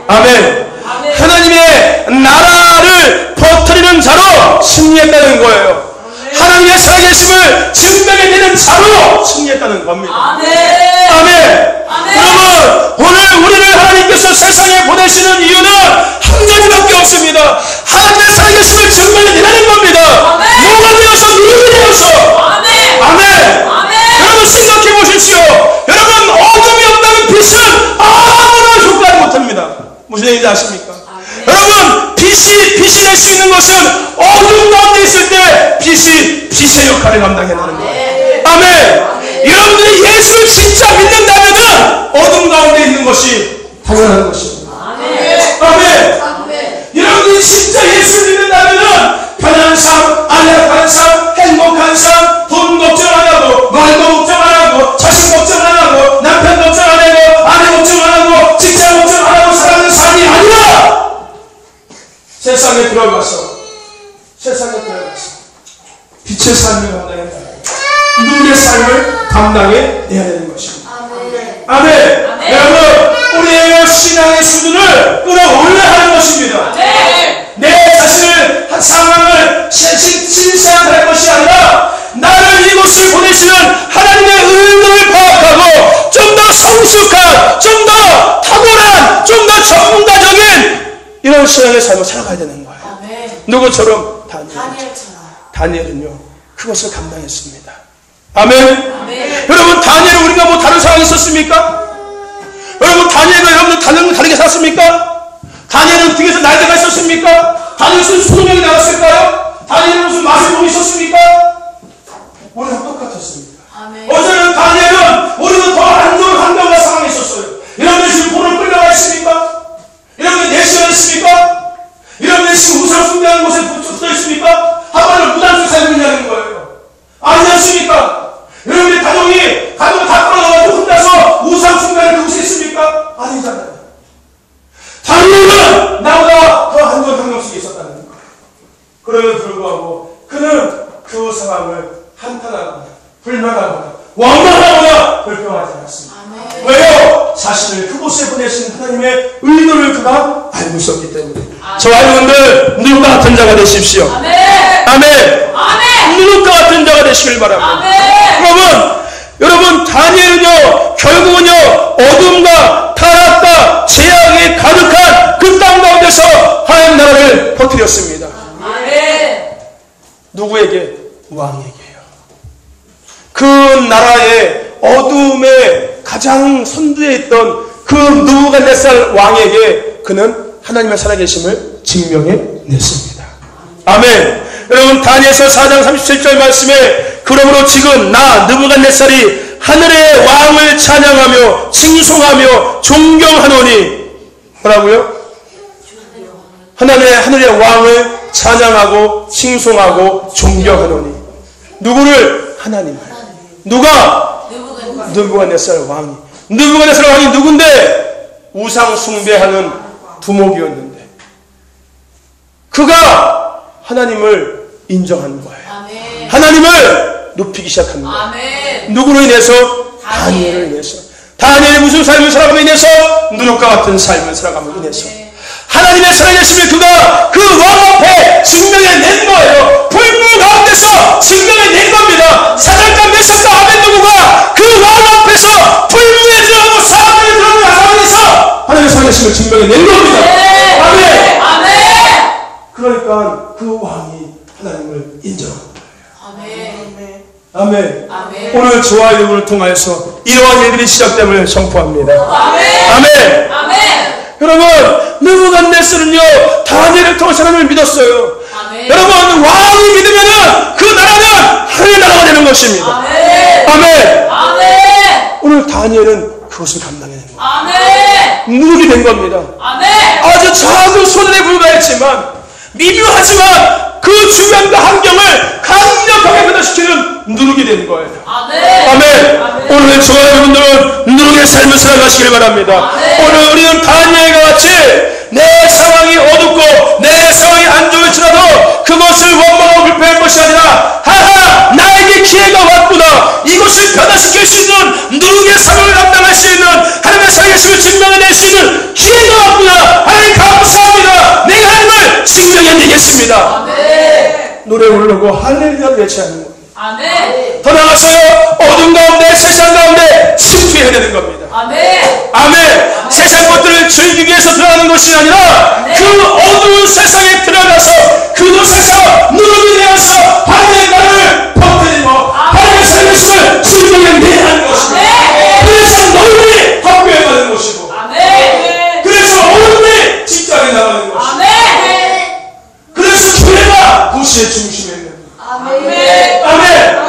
아멘. 아멘. 하나님의 나라를 퍼뜨리는 자로 승리했다는 거예요. 하나님의 살아계심을 증명해내는 자로 승리했다는 겁니다. 아멘. 아멘. 아멘. 여러분, 오늘 우리를 하나님께서 세상에 보내시는 이유는 한 가지밖에 없습니다. 하나님의 살아계심을 증명해내는 겁니다. 아멘. 뭐가 되어서 누구가 되어서. 아멘. 아멘. 아멘. 여러분 생각해 보십시오. 여러분, 어둠이 없다는 빛은 아무나 효과를 못합니다. 무슨 얘기인지 아십니까? 여러분, 빛이 낼 수 있는 것은 어둠 가운데 있을 때 빛의 역할을 감당해내는 거예요. 아멘. 여러분들이 예수를 진짜 믿는다면 어둠 가운데 있는 것이 당연한 것입니다. 아멘. 여러분들이 진짜 예수를 믿는다면 편안한 삶, 안락한 삶, 행복한 삶, 돈 걱정 안 하고, 말도 걱정 안 하고, 자식 걱정 안 하고, 남편 걱정 안 하고, 아내 걱정 안 하고, 직장 걱정 안 하고 살아가는 삶이 아니라 세상에 들어가서 빛의 삶을 감당해야 누구의 삶을 감당해내야 되는 것입니다. 아멘. 아멘. 여러분, 우리의 신앙의 수준을 끌어올려야 하는 것입니다. 아멘. 내 자신을 한 상황을 신세한 것이 아니라 나를 이곳을 보내시는 하나님의 의도를 파악하고 좀 더 성숙한, 좀 더 탁월한, 좀 더 전문가적인 이런 신앙의 삶을 살아가야 되는 거예요. 누구처럼? 다니엘은요 그것을 감당했습니다. 아멘. 아멘. 여러분, 다니엘은 우리가 뭐 다른 상황이 있었습니까? 여러분, 다니엘과 여러분들 다르게 살았습니까? 다니엘은 등에서 날개가 있었습니까? 다니엘은 소동력이 나왔을까요? 다니엘은 무슨 마술봉이 있었습니까? 우리가 똑같았습니다. 어제는 다니엘은 우리는 더 안 좋은 환경과 상황이 있었어요. 여러분들 지금 돈을 끌려가 있습니까? 여러분들 내시가 있습니까? 여러분들 지금 우상 숭배하는 곳에 붙어 있습니까? 한번을 무단수 살고 있냐는 거예요. 아니지 않습니까? 여러분의 가정을 다 끌어넣어서 혼자서 우상 숭배하는 그곳에 있습니까? 아니잖아요. 다니엘은 나보다 더 안 좋은 환경 속에 있었다는 거예요. 그럼에도 불구하고 그는 그 상황을 한탄하거나 불만하거나 원망하거나 불평하지 않았습니다. 왜요? 자신을 그곳에 보내신 하나님의 의도를 그가 알고 있었기 때문에. 저와 여러분들 누룩과 같은 자가 되십시오. 아멘. 아멘. 아멘. 누룩과 같은 자가 되시길 바랍니다. 아멘. 여러분 다니엘은요 결국은요 어둠과 타락과 죄악이 가득한 그 땅 가운데서 하나님 나라를 퍼뜨렸습니다. 아멘. 누구에게? 왕에게요. 그 나라의 어둠에 가장 선두에 있던 그 느부갓네살 왕에게 그는 하나님의 살아계심을 증명해냈습니다. 아멘. 여러분 다니엘서 4장 37절 말씀에 그러므로 지금 나 느부갓네살이 하늘의 왕을 찬양하며 칭송하며 존경하노니 뭐라고요? 하늘의 왕을 찬양하고 칭송하고 존경하노니 누구를? 하나님을. 누가? 느부갓네살 왕이. 느부갓네살 왕이 누군데? 우상 숭배하는 두목이었는데 그가 하나님을 인정하는 거예요. 아멘. 하나님을 높이기 시작하는 거예요. 아멘. 누구로 인해서? 다니엘을 인해서. 다니엘이 무슨 삶을 살아감으로 인해서? 누룩과 같은 삶을 살아감으로 인해서. 하나님의 살아계심을 그가 그 왕 앞에 증명해낸 거예요. 불문 가운데서 증명해낸 겁니다. 사절단 메시아가 아벤누고가 그 왕 앞에서 불문에 들어가고 사람들이 들어가는 상황에서 하나님의 살아계심을 증명해낸 겁니다. 아멘. 아멘. 그러니까 그 왕이 하나님을 인정한 거예요. 아멘. 아멘. 아멘. 오늘 저와 여러분을 통하여서 이러한 일들이 시작됨을 선포합니다. 아멘. 아멘. 아멘. 여러분 느부갓네살은요 다니엘을 통해서 하나님을 믿었어요. 아멘. 여러분 왕이 믿으면은 그 나라는 하늘의 나라가 되는 것입니다. 아멘. 아멘. 아멘. 오늘 다니엘은 그것을 감당해낸 거예요. 아멘. 누룩이 된 겁니다. 아멘. 아주 작은 소년에 불과했지만 미묘하지만 그 주변과 환경을 강력하게 변화시키는 누룩이 되는 거예요. 아멘. 오늘 저와 여러분들은 누룩의 삶을 살아가시길 바랍니다. 오늘 우리는 다니엘과 같이 내 상황이 어둡고 내 상황이 안 좋을지라도 그것을 원망하고 불평할 것이 아니라 하하 나에게 기회가 왔구나, 이것을 변화시킬 수 있는 누룩의 상황을 감당할 수 있는 하나님의 살아계심을 증명해낼 수 있는 기회가 왔구나, 하나님 감사합니다, 내가 하나님을 증명해내겠습니다. 노래 부르고 할렐루야 외치는 거예요. 더 나아가서요, 어둠 가운데 세상 가운데 침투해야 되는 겁니다. 아멘. 세상 것들을 즐기기 위해서 들어가는 것이 아니라 그 어두운 세상에 들어가서 그곳에서 누룩이 되어서 하나님의 나라를 퍼뜨리고 하나님의 살아계심을 증명해내야 하는 것입니다. 그래서 너희들이 학교에 가는 것이고 그래서 어른들이 직장에 나가는 것이고 그래서 교회가 도시의 중심에 있는 아멘.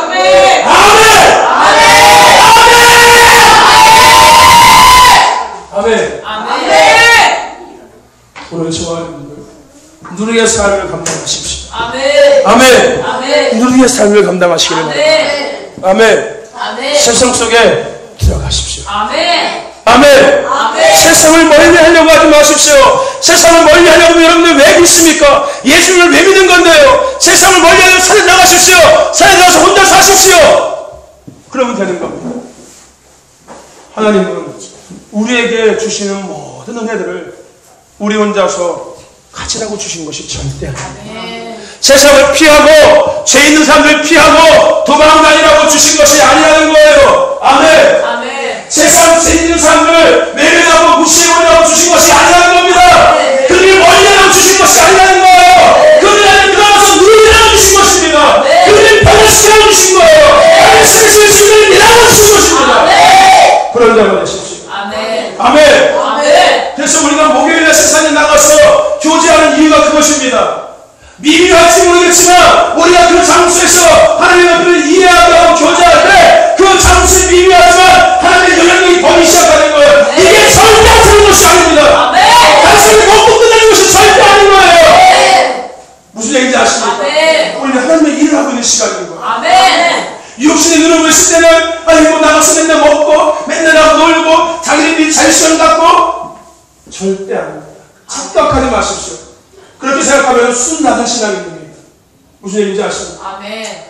오늘 저와 여러분들 누룩의 삶을 감당하십시오. 아멘. 누룩의 삶을 감당하시기를 바랍니다. 아멘. 세상 속에 들어가십시오. 아멘. 세상을 멀리 하려고 하지 마십시오. 세상을 멀리 하려고 여러분들 왜 믿습니까? 예수님을 왜 믿는 건데요? 세상을 멀리 하려고 산에 나가십시오. 산에 나가서 혼자 사십시오. 그러면 되는 겁니다. 하나님은 우리에게 주시는 모든 은혜들을 우리 혼자서 가지라고 주신 것이 절대 아닙니다. 세상을 피하고 죄 있는 사람들 피하고 도망다니라고 주신 것이 아니라는 거예요. 아멘. 세상 죄 있는 사람들을 외면하고 무시해버리라고 주신 것이 아니라는 겁니다. 그들을 멀리하라고 주신 것이 아니라는 거예요. 그들 안에 들어가서 누리라고 주신 것입니다. 그들을 변화시키라고 주신 거예요. 하나님의 세상을 증명이라고 주신 것입니다. 그런 자가 되십시오. 아멘. 그래서 우리가 목요일에 세상에 나가서 교제하는 이유가 그것입니다. 미묘할지 모르겠지만 우리가 그 장소에서 하나님의 앞을 이해하고 교제할 때 그 장소에 미묘하지만 하나님의 영향력이 보이기 시작하는 거예요. 이게 절대 안 되는 것이 아닙니다. 단순히 먹고 끝나는 것이 절대 아닌 거예요. 무슨 얘기인지 아십니까? 우리는 하나님의 일을 하고 있는 시간인 거예요. 육신의 눈을 보실 때는 아이고 나가서 맨날 먹고 맨날 하고 놀고 자기들이 잘 시간 갖고 절대 아닙니다. 착각하지 마십시오. 그렇게 생각하면 순나간 신앙이 됩니다. 무슨 얘기인지 아십니까?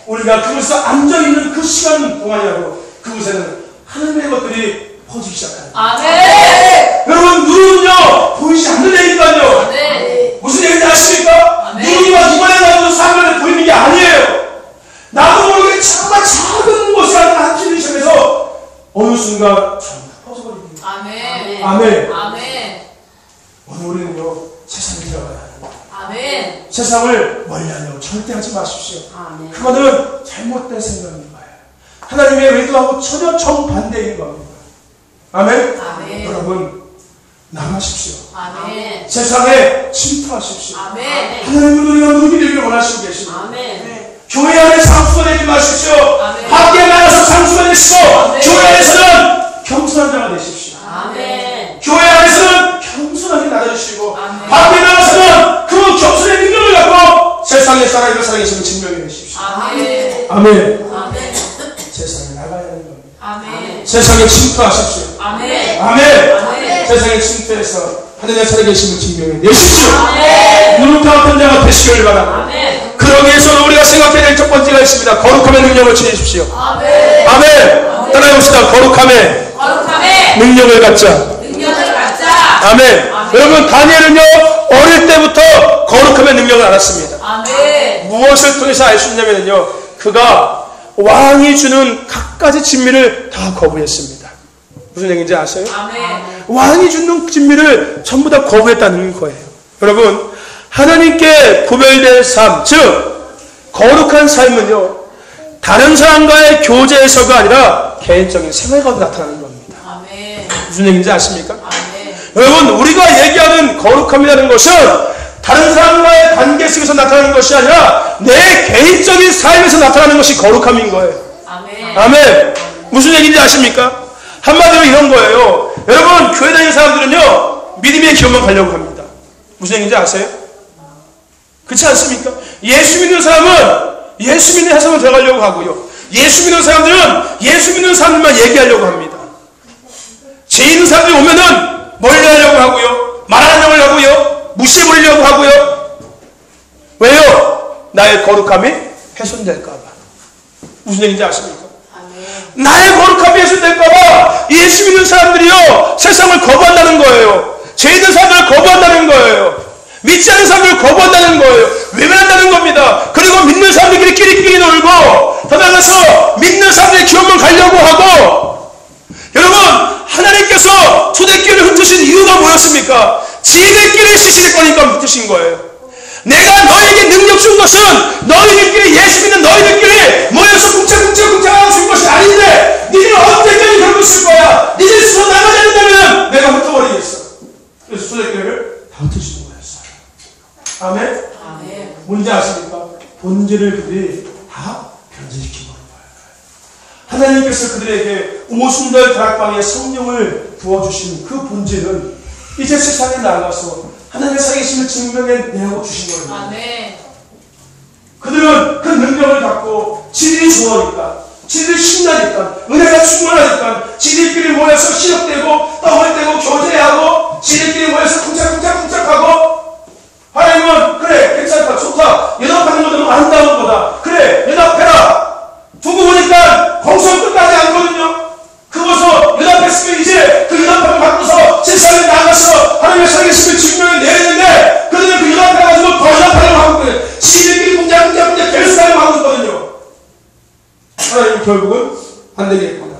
우리가 그곳에서 앉아있는 그 시간 동안이라도 그곳에는 하나님의 것들이 퍼지기 시작합니다. 여러분 눈은요 보이지 않는다니까요. 무슨 얘기인지 아십니까? 눈이 막 이번에 나오는 사람들한테 보이는 게 아니에요. 나도 모르게 정말 작은 곳에 앉히는 시점에서 어느 순간 전부 퍼져버립니다. 아멘. 오늘 우리는요 세상에 들어가야 합니다. 세상을 멀리하려고 절대 하지 마십시오. 그거는 잘못된 생각인 거예요. 하나님의 의도하고 전혀 정반대인 겁니다. 아멘. 여러분 나가십시오. 세상에 침투하십시오. 하나님은 우리가 누룩이 되기를 원하시고 계십니다. 교회 안에 장수가 되지 마십시오. 밖에 나가서 장수가 되시고 교회 안에서는 겸손한 자가 되십시오. 교회 안에서는 겸손하게 나가주시고 밖에 나가서는 그 겸손의 능력을 갖고 세상에 살아있는 살아계심을 증명해 내십시오. 아멘. 세상에 나가야 하는 겁니다. 세상에 침투하십시오. 아멘. 세상에 침투해서 하나님의 살아계심을 증명해 내십시오. 누룩과 같은 자가 되시길 바랍니다. 그러기 위해서는 우리가 생각해야 될 첫 번째가 있습니다. 거룩함의 능력을 취하십시오. 아멘. 따라해봅시다. 거룩함의 능력을 갖자. 아멘. 여러분 다니엘은요 어릴 때부터 거룩함의 능력을 알았습니다. 무엇을 통해서 알 수 있냐면요 그가 왕이 주는 갖가지 진미를 다 거부했습니다. 무슨 얘기인지 아세요? 왕이 주는 진미를 전부 다 거부했다는 거예요. 여러분 하나님께 구별된 삶, 즉 거룩한 삶은요 다른 사람과의 교제에서가 아니라 개인적인 생활과도 나타나는 겁니다. 무슨 얘기인지 아십니까? 여러분 우리가 얘기하는 거룩함이라는 것은 다른 사람과의 관계 속에서 나타나는 것이 아니라 내 개인적인 삶에서 나타나는 것이 거룩함인 거예요. 아멘. 무슨 얘기인지 아십니까? 한마디로 이런 거예요. 여러분 교회 다니는 사람들은요 믿음의 기업만 가려고 합니다. 무슨 얘기인지 아세요? 그렇지 않습니까? 예수 믿는 사람은 예수 믿는 세상으로 들어가려고 하고요. 예수 믿는 사람들은 예수 믿는 사람들만 얘기하려고 합니다. 죄 있는 사람들이 오면은 멀리 하려고 하고요. 말하려고 하고요. 무시해버리려고 하고요. 왜요? 나의 거룩함이 훼손될까봐. 무슨 얘기인지 아십니까? 나의 거룩함이 훼손될까봐 예수 믿는 사람들이요 세상을 거부한다는 거예요. 죄 있는 사람들을 거부한다는 거예요. 믿지 않는 사람들을 거부한다는 거예요. 외면한다는 겁니다. 그리고 믿는 사람들끼리 끼리끼리 놀고 더 나아가서 믿는 사람들의 기업만 가려고 하고. 여러분, 하나님께서 초대교회를 흩으신 이유가 뭐였습니까? 지들끼리 시실 거니까 흩으신 거예요. 내가 너에게 능력 준 것은 너희들끼리, 예수 믿는 너희들끼리 모여서 쿵짝쿵짝하고 준 것이 아닌데 니들 언제까지 그러고 있을 거야? 니들 스스로 나가지 않는다면 내가 흩어버리겠어. 그래서 초대교회를 다 흩으시는 거였어요. 아멘? 아멘. 뭔지 아십니까? 본질을 그들이 다 변질시키고 있는 거예요. 하나님께서 그들에게 오순절 다락방에 성령을 부어주신 그 본질은 이제 세상에 나가서 하나님의 살아계심을 증명해내고 주신 거예요. 아멘. 그들은 그 능력을 갖고 지들이 좋아하니까, 지들이 신나니까, 은혜가 충만하니까 지들끼리 모여서 시력대고 떠벌대고 교제하고 지들끼리 모여서 쿵짝쿵짝하고. 하나님은 그래 괜찮다 좋다 연합하는 것도 너무 아름다운 거다. 그래 연합해라. 두고 보니까 공성 끝나지 않거든요. 그것을 연합했으면 이제 그 연합함을 갖고서 세상에 나가서 하나님의 살아계심을 증명해내는데 그들은 그 연합해가지고 더 연합하려고 하고 그래. 지들끼리 쿵짝쿵짝 결속하려고 하고 있거든요. 하나님은 결국은 안 되겠구나.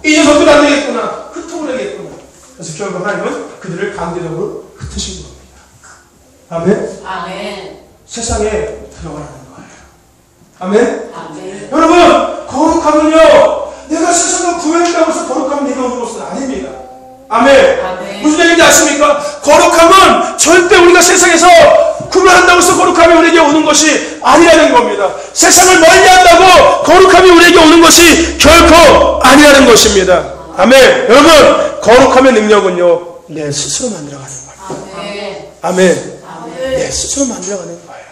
이 녀석도 안 되겠구나. 흩어버리겠구나. 그래서 결국 하나님은 그들을 강제적으로 흩으신 겁니다. 아멘? 아멘. 세상에 들어가라는 거예요. 아멘? 아멘. 여러분, 거룩함은요, 내가 세상을 구해낸다고 해서 거룩함이 내게 오는 것은 아닙니다. 아멘? 아멘. 무슨 얘기인지 아십니까? 거룩함은 절대 우리가 세상에서 구별한다고 해서 거룩함이 우리에게 오는 것이 아니라는 겁니다. 세상을 멀리 한다고 거룩함이 우리에게 오는 것이 결코 아니라는 것입니다. 아멘. 여러분, 거룩함의 능력은요, 내 스스로 만들어가는 거예요. 아멘. 아멘. 내 스스로 만들어가는 거예요.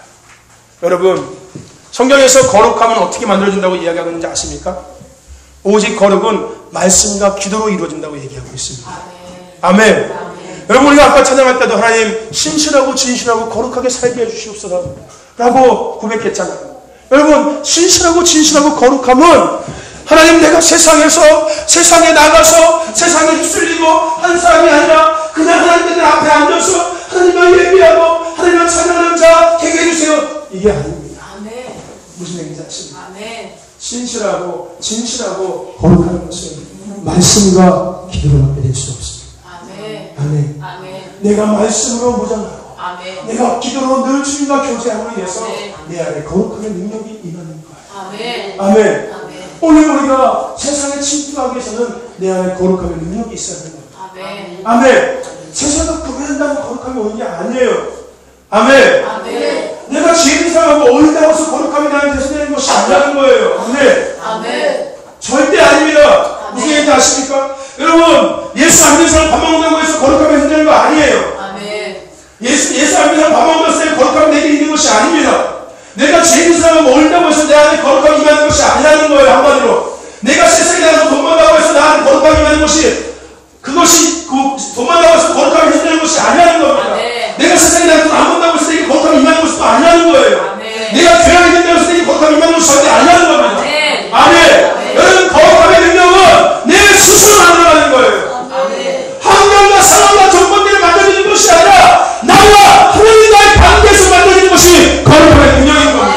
여러분, 성경에서 거룩함은 어떻게 만들어진다고 이야기하고 있는지 아십니까? 오직 거룩은 말씀과 기도로 이루어진다고 얘기하고 있습니다. 아멘. 아멘. 여러분, 우리가 아까 찬양할 때도 하나님 신실하고 진실하고 거룩하게 살게 해주시옵소서 라고 고백했잖아요. 여러분, 신실하고 진실하고 거룩함은 하나님, 내가 세상에 나가서 세상에 휩쓸리고 한 사람이 아니라 그냥 하나님들 앞에 앉아서 하나님만 예비하고 하나님만 찬양하는 자 되게 해주세요. 이게 아닙니다. 아멘. 무슨 얘기인지 아십니까? 아멘. 신실하고 진실하고 거룩하는 것은 말씀과 기도로밖에 될 수 없습니다. 아멘. 아멘. 아멘. 내가 말씀으로 무장하고 아멘. 내가 기도로 늘 주님과 교제함으로 인해서 아멘. 내 안에 거룩함의 능력이 임하는 거예요. 아멘. 아멘. 아멘. 오늘 우리가 세상에 침투하기 위해서는 내 안에 거룩함의 능력이 있어야 하는 거예요. 아멘. 아멘. 세상을 구별한다고 거룩함이 오는 게 아니에요. 아멘. 아멘. 내가 죄인 사람하고 어울린다고 해서 거룩함이 나한테 대신되는 것이 아니라는 거예요. 아멘. 아멘. 절대 아닙니다. 무슨 얘기인지 아십니까? 여러분, 예수 안 믿는 사람 밥 먹는다고 해서 거룩함이 흔들리는 거 아니에요. 아멘. 예수 안 믿는 사람 밥 먹는다고 해서 거룩함이 내게 있는 것이 아닙니다. 내가 죄인 사람하고 어울린다고 해서 내 안에 거룩함이 임하는 것이 아니라는 거예요. 한마디로. 내가 세상에 나가서 돈 번다고 해서 나 안에 거룩함이 임하는 것이 돈 번다고 해서 거룩함이 흔들리는 것이 아니라는 겁니다. 아멘. 내가 세상에 나가서 돈 안 번다고 해서 내게 거룩함이 임하는 것이 또 아니라는 거예요. 아멘. 내가 교양이 된다고 해서 내게 거룩함이 임하는 것이 절대 아니라는 겁니다. 아멘. 아멘. 여러분, 거룩함의 능력은 내 스스로 만들어가는 거예요. 아멘. 환경과 상황과 조건들을 만들어지는 것이 아니라 나와 하나님과의 관계에서 만들어지는 것이 거룩함의 능력인 겁니다.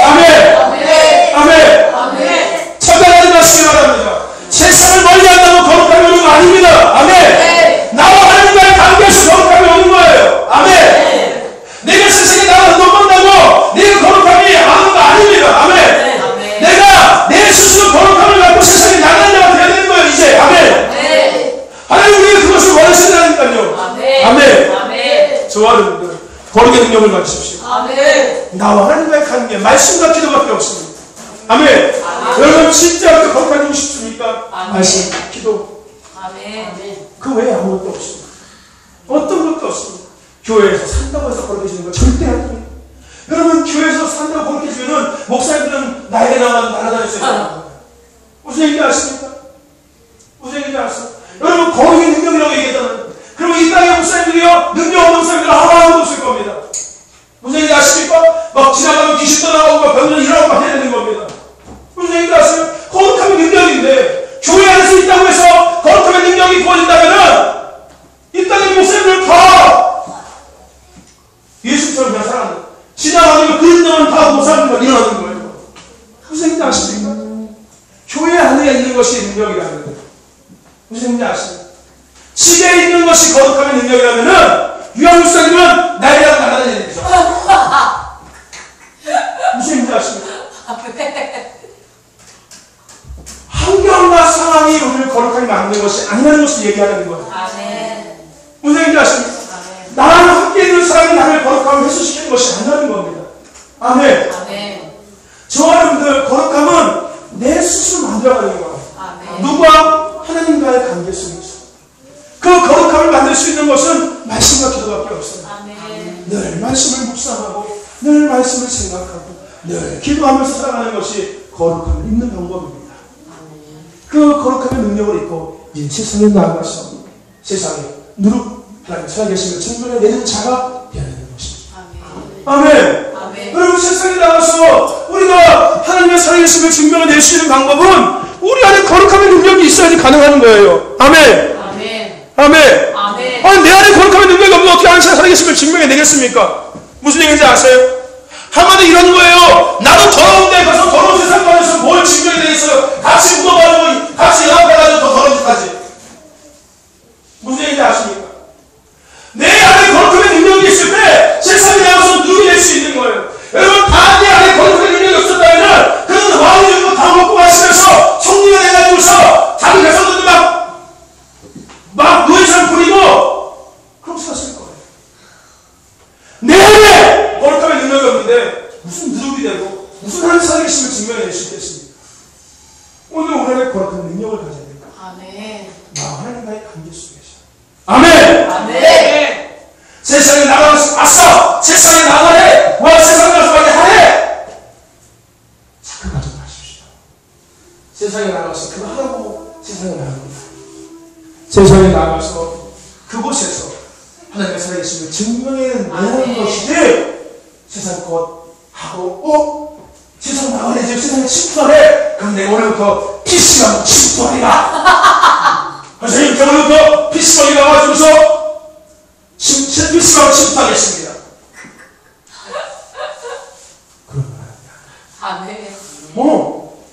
아멘. 아멘. 아멘. 아멘. 착각하지 마시기 바랍니다. 세상을 멀리한다고 거룩함이 오는 거 아닙니다. 아멘. 나와 하나님과의 관계에서 거룩함이 오는 거예요. 아멘. 내가 세상에 나가서 돈 번다고 내가 거룩함이 오는 거 아닙니다. 아멘. 내가 내 스스로 거룩함을 갖고 세상에 나가는 자가 되어야 되는 거예요. 이제. 아멘. 하나님, 우리가 그것을 원하신다니까요. 아멘. 아멘. 저와 여러분들, 거룩의 능력을 가지십시오. 아멘. 나와 하나님과의 관계, 말씀과 기도밖에 없습니다. 아멘. 여러분, 진짜 거룩하고 싶습니까? 아멘. 말씀, 기도. 아멘. 그 외에 아무것도 없습니다. 어떤 것도 없습니다. 교회에서 산다고 해서 거룩해지는 거 절대 아닙니다. 여러분 교회에서 산다고 거룩해지면은 목사님들은 나에게 나가서 날아다닐 수 있어요. 무슨 얘기인지 아십니까? 무슨 얘기인지 아세요? 여러분 거룩의 능력이라고 얘기했잖아요. 그러면 이 땅의 목사님들이요 능력 없는 목사님들 하나도 없을 겁니다. 무슨 얘기인지 아십니까? 막 지나가면 귀신 떠나가고 막 병든 일어나고 막 해야 되는 겁니다. 무슨 얘기인지 아세요? 거룩함이 능력인데 교회 안에서 있다고 해서 거룩함의 능력이 부어진다면은 이 땅의 목사님들 다 예수처럼 그냥 살아가는 거예요. 지나가면 그 능력은 다 목사님만 일어나는 거예요. 무슨 얘기인지 아십니까? 교회 안에 있는 것이 능력이라는 거예요. 무슨 얘기인지 아십니까? 집에 있는 것이 거룩함의 능력이라면은 유한 목사님은 날이라도 나가다니는 거죠. 무슨 얘기인지 아십니까? 환경과 상황이 우리를 거룩하게 만드는 것이 아니라는 것을 얘기하는 거예요. 아멘. 무슨 얘기인지 아십니까? 아멘. 나랑 함께 있는 사람이 나를 거룩하게 회수시키는 것이 아니라는 겁니다. 아멘. 아멘. 저와 여러분들 거룩함은 내 스스로 만들어가는 거예요. 아멘. 누구와? 하나님과의 관계 속에서. 그 거룩함을 만들 수 있는 것은 말씀과 기도밖에 없어요. 아멘. 늘 말씀을 묵상하고 늘 말씀을 생각하고 늘 기도하면서 살아가는 것이 거룩함을 입는 방법입니다. 그 거룩함의 능력을 입고 이제 세상에 나아가서 세상에 누룩하게 살아계시는 증거를 내는 자가 되어야 되는 것입니다. 아멘. 아멘. 여러분 세상에 나가서 우리가 하나님의 살아계심을 증명을 낼 수 있는 방법은 우리 안에 거룩함의 능력이 있어야지 가능한 거예요. 아멘. 아멘. 아멘. 아멘. 아니 내 안에 거룩함의 능력이 없는데 어떻게 하나님의 살아계심을 증명해 내겠습니까? 무슨 얘기인지 아세요? 한마디 이런 거예요. 나도 더러운데 가서 더러운 세상 가면서 뭘 증명이 되겠어요? 같이 묻어가지고 같이 연합해가지고 더 더러운 짓하지. 무슨 얘기인지 아십니까? 내 안에 거룩함의 능력이 있을 때 세상에 나가서 누룩이 될 수 있는 거예요. 여러분 다 내 안에 거룩함의 능력이 없었다면 그는 왕이 되고 다 먹고 마시면서 성리가 돼가지고서 자기 백성들도 막 노예처럼 부리고 그럼 살았을 거예요. 내 안에 거룩함의 능력이 없는데 무슨 누룩이 되고 무슨 하나님 살아계심을 증명해낼 수 있겠습니까? 오늘 우리 안에 거룩한 능력을 가져야 됩니다. 아멘. 하나님과의 관계 속에서. 아멘. 아멘. 세상에 나가서 아싸 세상에 나가래 와 세상에 나가서 많이 하래 자꾸 가져가십시오. 세상에 나가서 그거 하라고 세상에 나갑니다. 세상에 나가서 그곳에서 하나님의 살아계심을 증명해내는 것이지 세상 것 하고 세상 나가래 이제 세상에 침투하래 그럼 내가 오늘부터 PC방 침투하리라. 선생님 저 오늘부터 PC방에 나와주면서 PC방 침투하겠습니다. 그런 건 아니야. 아멘.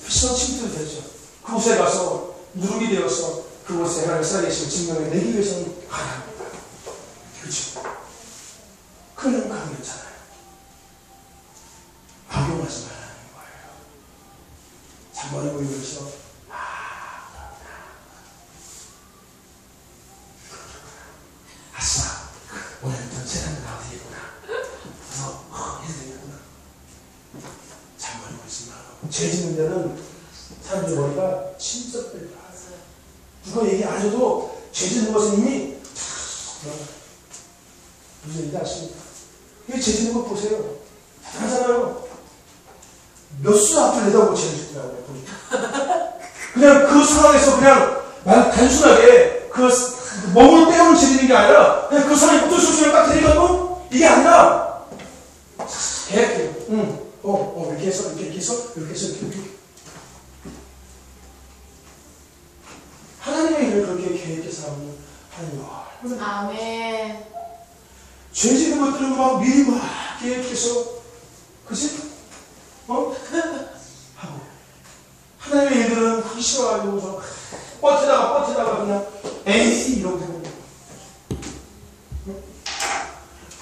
PC방 침투도 되죠. 그곳에 가서 누룩이 되어서 그곳에 하나님의 살아계심을 증명해내기 위해서는 가야 합니다. 그렇죠? 그는 강했잖아요. 악용하지 말라는 거예요. 잔머리 보이면서 아싸 오늘부터 세상에 나와도 되겠구나. 그래서 해도 되겠구나. 잔머리 보이지 말고 죄 짓는 데는 사람들 머리가 진짜 빨라. 누가 얘기 안 해줘도 죄 짓는 것은 이미 무슨 얘기인지 아십니까? 이 죄 짓는 거 보세요. 하잖아요. 몇 수 앞을 내다보고 죄를 짓더라고요. 그냥 그 상황에서 그냥 단순하게 그 몸으로 때우는 죄 짓는 게 아니라 그냥 그 상황에 어쩔 수 없이 딱 데려가고 이게 아니라 계획해요. 이렇게 해서 이렇게 해서 이렇게 해서 이렇게 하나님의 일을 그렇게 계획해서 하면 하나님 아멘. 죄 짓는 것들은 막 미리 막 계획해서 그치? 하고 하나님의 일들은 하기 싫어가지고서 버티다가 그냥 에이 이러고 되는 거예요.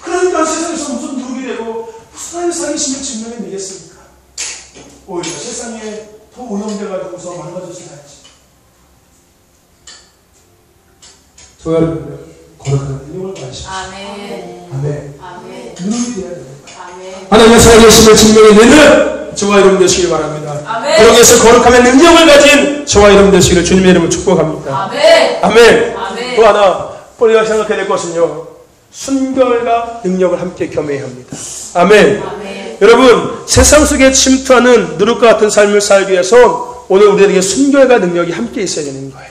그러니까 세상에서 무슨 누룩이 되고 무슨 하나님의 살아계심을 증명해내겠습니까? 오히려 세상에 더 오염돼가지고서 망가져서 살지. 저와 여러분들 거룩한 능력을 가지십시오. 아멘. 아멘. 아멘. 누룩이 되어야 됩니다. 아멘. 하나님의 살아계심을 증명해내는 저와 여러분 되시길 바랍니다. 아멘. 그러기위해서 거룩함의 능력을 가진 저와 여러분 되시기를 주님의 이름으로 축복합니다. 아멘. 아멘. 아멘. 또 하나 우리가 생각해야 될 것은요. 순결과 능력을 함께 겸해야 합니다. 아멘. 아멘. 여러분, 세상 속에 침투하는 누룩과 같은 삶을 살기 위해서 오늘 우리에게 순결과 능력이 함께 있어야 되는 거예요.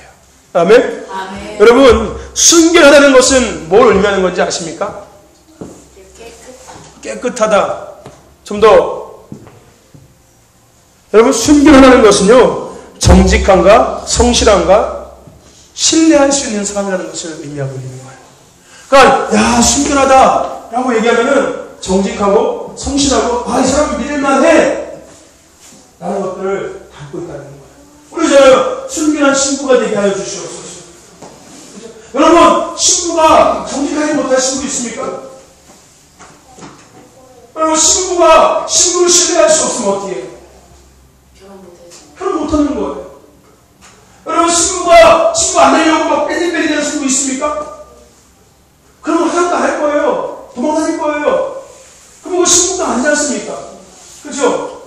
아멘? 아멘. 여러분, 순결하다는 것은 뭘 의미하는 건지 아십니까? 깨끗하다. 좀 더. 여러분, 순결하다는 것은요, 정직함과 성실함과 신뢰할 수 있는 사람이라는 것을 의미하고 있는 거예요. 그러니까, 야, 순결하다 라고 얘기하면은 정직하고 성실하고, 아, 이 사람 믿을만해 라는 것들을 담고 있다는 거예요. 우리 저 순결한 신부가 되게 하여 주시옵소서. 그렇죠? 여러분, 신부가 정직하지 못할 신부 있습니까? 여러분, 신부를 신뢰할 수 없으면 어떻게 해요? 결혼 못하는 거예요. 여러분, 신부 안 되려고 막 뺀질뺀질 되는 신부 있습니까? 그러면 하나도 할 거예요. 도망다닐 거예요. 그럼 그 신부가 아니지 않습니까? 그죠?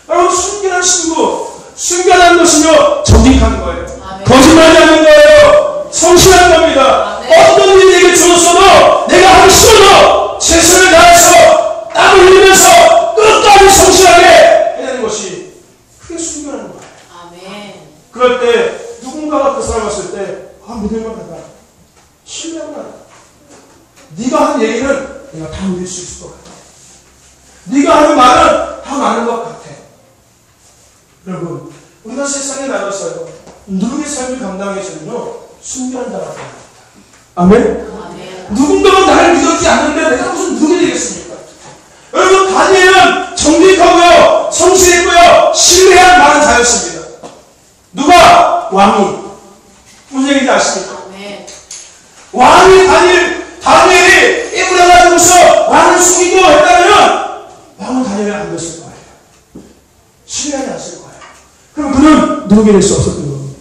여러분, 순결한 신부, 순결한 것은요, 정직한 거예요. 거짓말하지 않는 거예요. 성실한 겁니다. 어떤 일이 내게 주었어도 내가 하기 싫어도 최선을 다해서 땀을 흘리면서 끝까지 성실하게 해야 되는 것이 그게 순결한 거예요. 아멘. 그럴 때 누군가가 그 사람 왔을 때, 아, 믿을만하다, 신뢰하다. 네가 한 얘기는 내가 다 믿을 수 있을 것 같아. 네가 하는 말은 다 맞는 것 같아. 여러분, 우리가 세상에 나갔어요. 누룩의 삶을 감당해서는요, 순결한 자가 됩니다. 아멘? 아멘. 누군가가 나를 믿었지 않는데 내가 무슨 누룩이 되겠습니까? 여러분, 다니엘은 정직하고요, 성실했고요, 신뢰한 많은 자였습니다. 누가? 왕이. 무슨 얘기인지 아십니까? 아멘. 왕이 다니엘이 입을 해가지고서 왕을 숙이고 했다면 왕은 다니엘을 안 믿었을 거예요. 신뢰하지 않았을 거예요. 그럼 그는 누룩이 될 수 없었던 겁니다.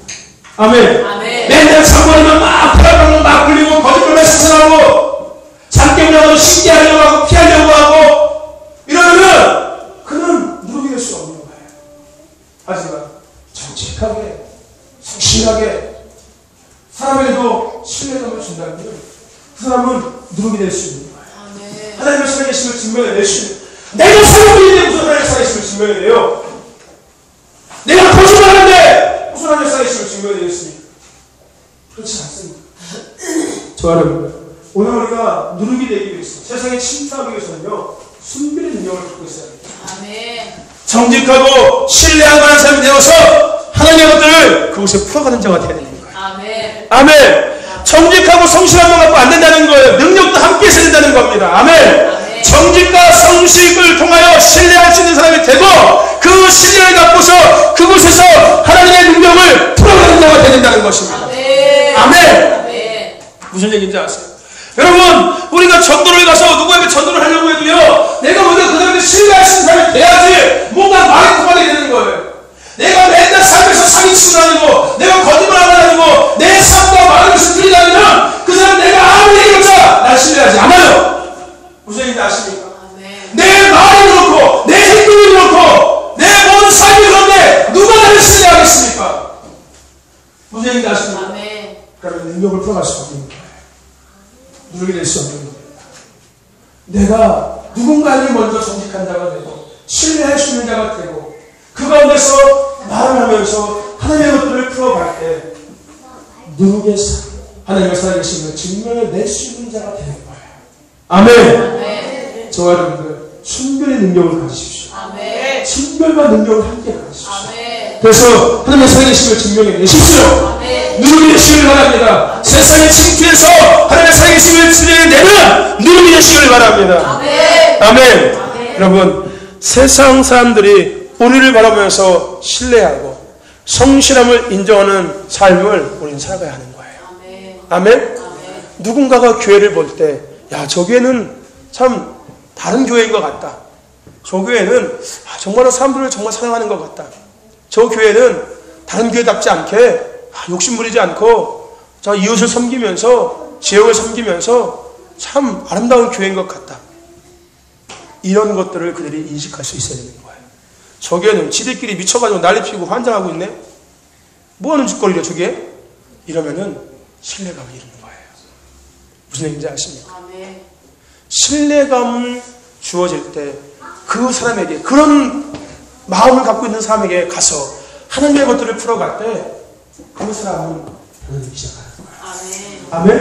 아멘. 아멘. 맨날 장관이면 막 팔아먹는 막 굴리고 거짓말을 사설하고 장대문하고 신기하려고 하고 피하려고 하고 이러면은 그는 누룩이 될 수 없는 거예요. 하지만 정직하게 성실하게 사람에게도 신뢰감을 준다면 그 사람은 누룩이 될 수 있는 거예요. 아멘. 하나님의 살아계심을 증명해낼 수 있는, 내가 사람인데 무슨 하나님의 살아계심을 증명해내요? 내가 거짓말하는데 무슨 하나님의 살아계심을 증명해내겠습니까? 그렇지 않습니다. 저 여러분, 오늘 우리가 누룩이 되기 위해서, 세상에 침투하기 위해서는요, 순결의 능력을 갖고 있어야 합니다. 아멘. 정직하고 신뢰할 만한 사람이 되어서 하나님의 것들을 그곳에 풀어가는 자가 되어야 되는 거예요. 아멘. 아멘. 정직하고 성실한 것 갖고 안 된다는 거예요. 능력도 함께 있어야 된다는 겁니다. 아멘. 아멘. 정직과 성실을 통하여 신뢰할 수 있는 사람이 되고 그 신뢰를 갖고서 그곳에서 하나님의 능력을 풀어가는 자가 되야 된다는 것입니다. 아멘. 아멘. 아멘. 무슨 얘기인지 아세요? 여러분, 우리가 전도를 가서 누구에게 전도를 하려고 해도요, 내가 먼저 그 사람을 신뢰할 수 있는 사람이 돼야지 뭔가 말이 통하게 되는 거예요. 내가 맨날 삶에서 사기치고 다니고 내가 거짓말하고 다니고 내 삶과 말을 것을 들이다니면 그 사람 내가 아무리 얘기해봤자 날 신뢰하지 않아요. 무슨 얘기인지 아십니까? 아멘. 내 말이 그렇고 내 행동이 그렇고 내 모든 삶이 그런데 누가 나를 신뢰하겠습니까? 무슨 얘기인지 아십니까? 아멘. 그러면 능력을 풀어갈 수 없는 거예요. 누르게 될 수 없는 겁니다. 내가 누군가에게 먼저 정직한 자가 되고 신뢰할 수 있는 자가 되고 그 가운데서 말을 하면서 하나님의 것들을 풀어갈 때 누룩의 하나님의 살아계심을 증명해낼 수 있는 자가 되는 거예요. 아멘. 아멘. 저와 여러분들 순결의 능력을 가지십시오. 아멘. 순결과 능력을 함께 가지십시오. 아멘. 그래서 하나님의 살아계심을 증명해내십시오. 아멘. 누룩이 되시길 바랍니다. 세상의 침투에서 하나님의 살아계심을 증명해내는 누룩이 되시길 바랍니다. 아멘. 아멘. 아멘. 여러분, 세상 사람들이 우리를 바라보면서 신뢰하고 성실함을 인정하는 삶을 우리는 살아가야 하는 거예요. 아멘. 아멘? 아멘. 누군가가 교회를 볼 때, 야, 저 교회는 참 다른 교회인 것 같다. 저 교회는 정말 사람들을 정말 사랑하는 것 같다. 저 교회는 다른 교회답지 않게 욕심부리지 않고 저 이웃을 섬기면서 지역을 섬기면서 참 아름다운 교회인 것 같다. 이런 것들을 그들이 인식할 수 있어야 되는 거예요. 저기에는 지들끼리 미쳐가지고 난리피고 환장하고 있네? 뭐하는 짓거리야 저게? 이러면은 신뢰감을 잃는 거예요. 무슨 얘기인지 아십니까? 아멘. 신뢰감을 주어질 때 그 사람에게, 그런 마음을 갖고 있는 사람에게 가서 하나님의 것들을 풀어갈 때 그 사람은 변하기 시작하는 거예요. 아멘.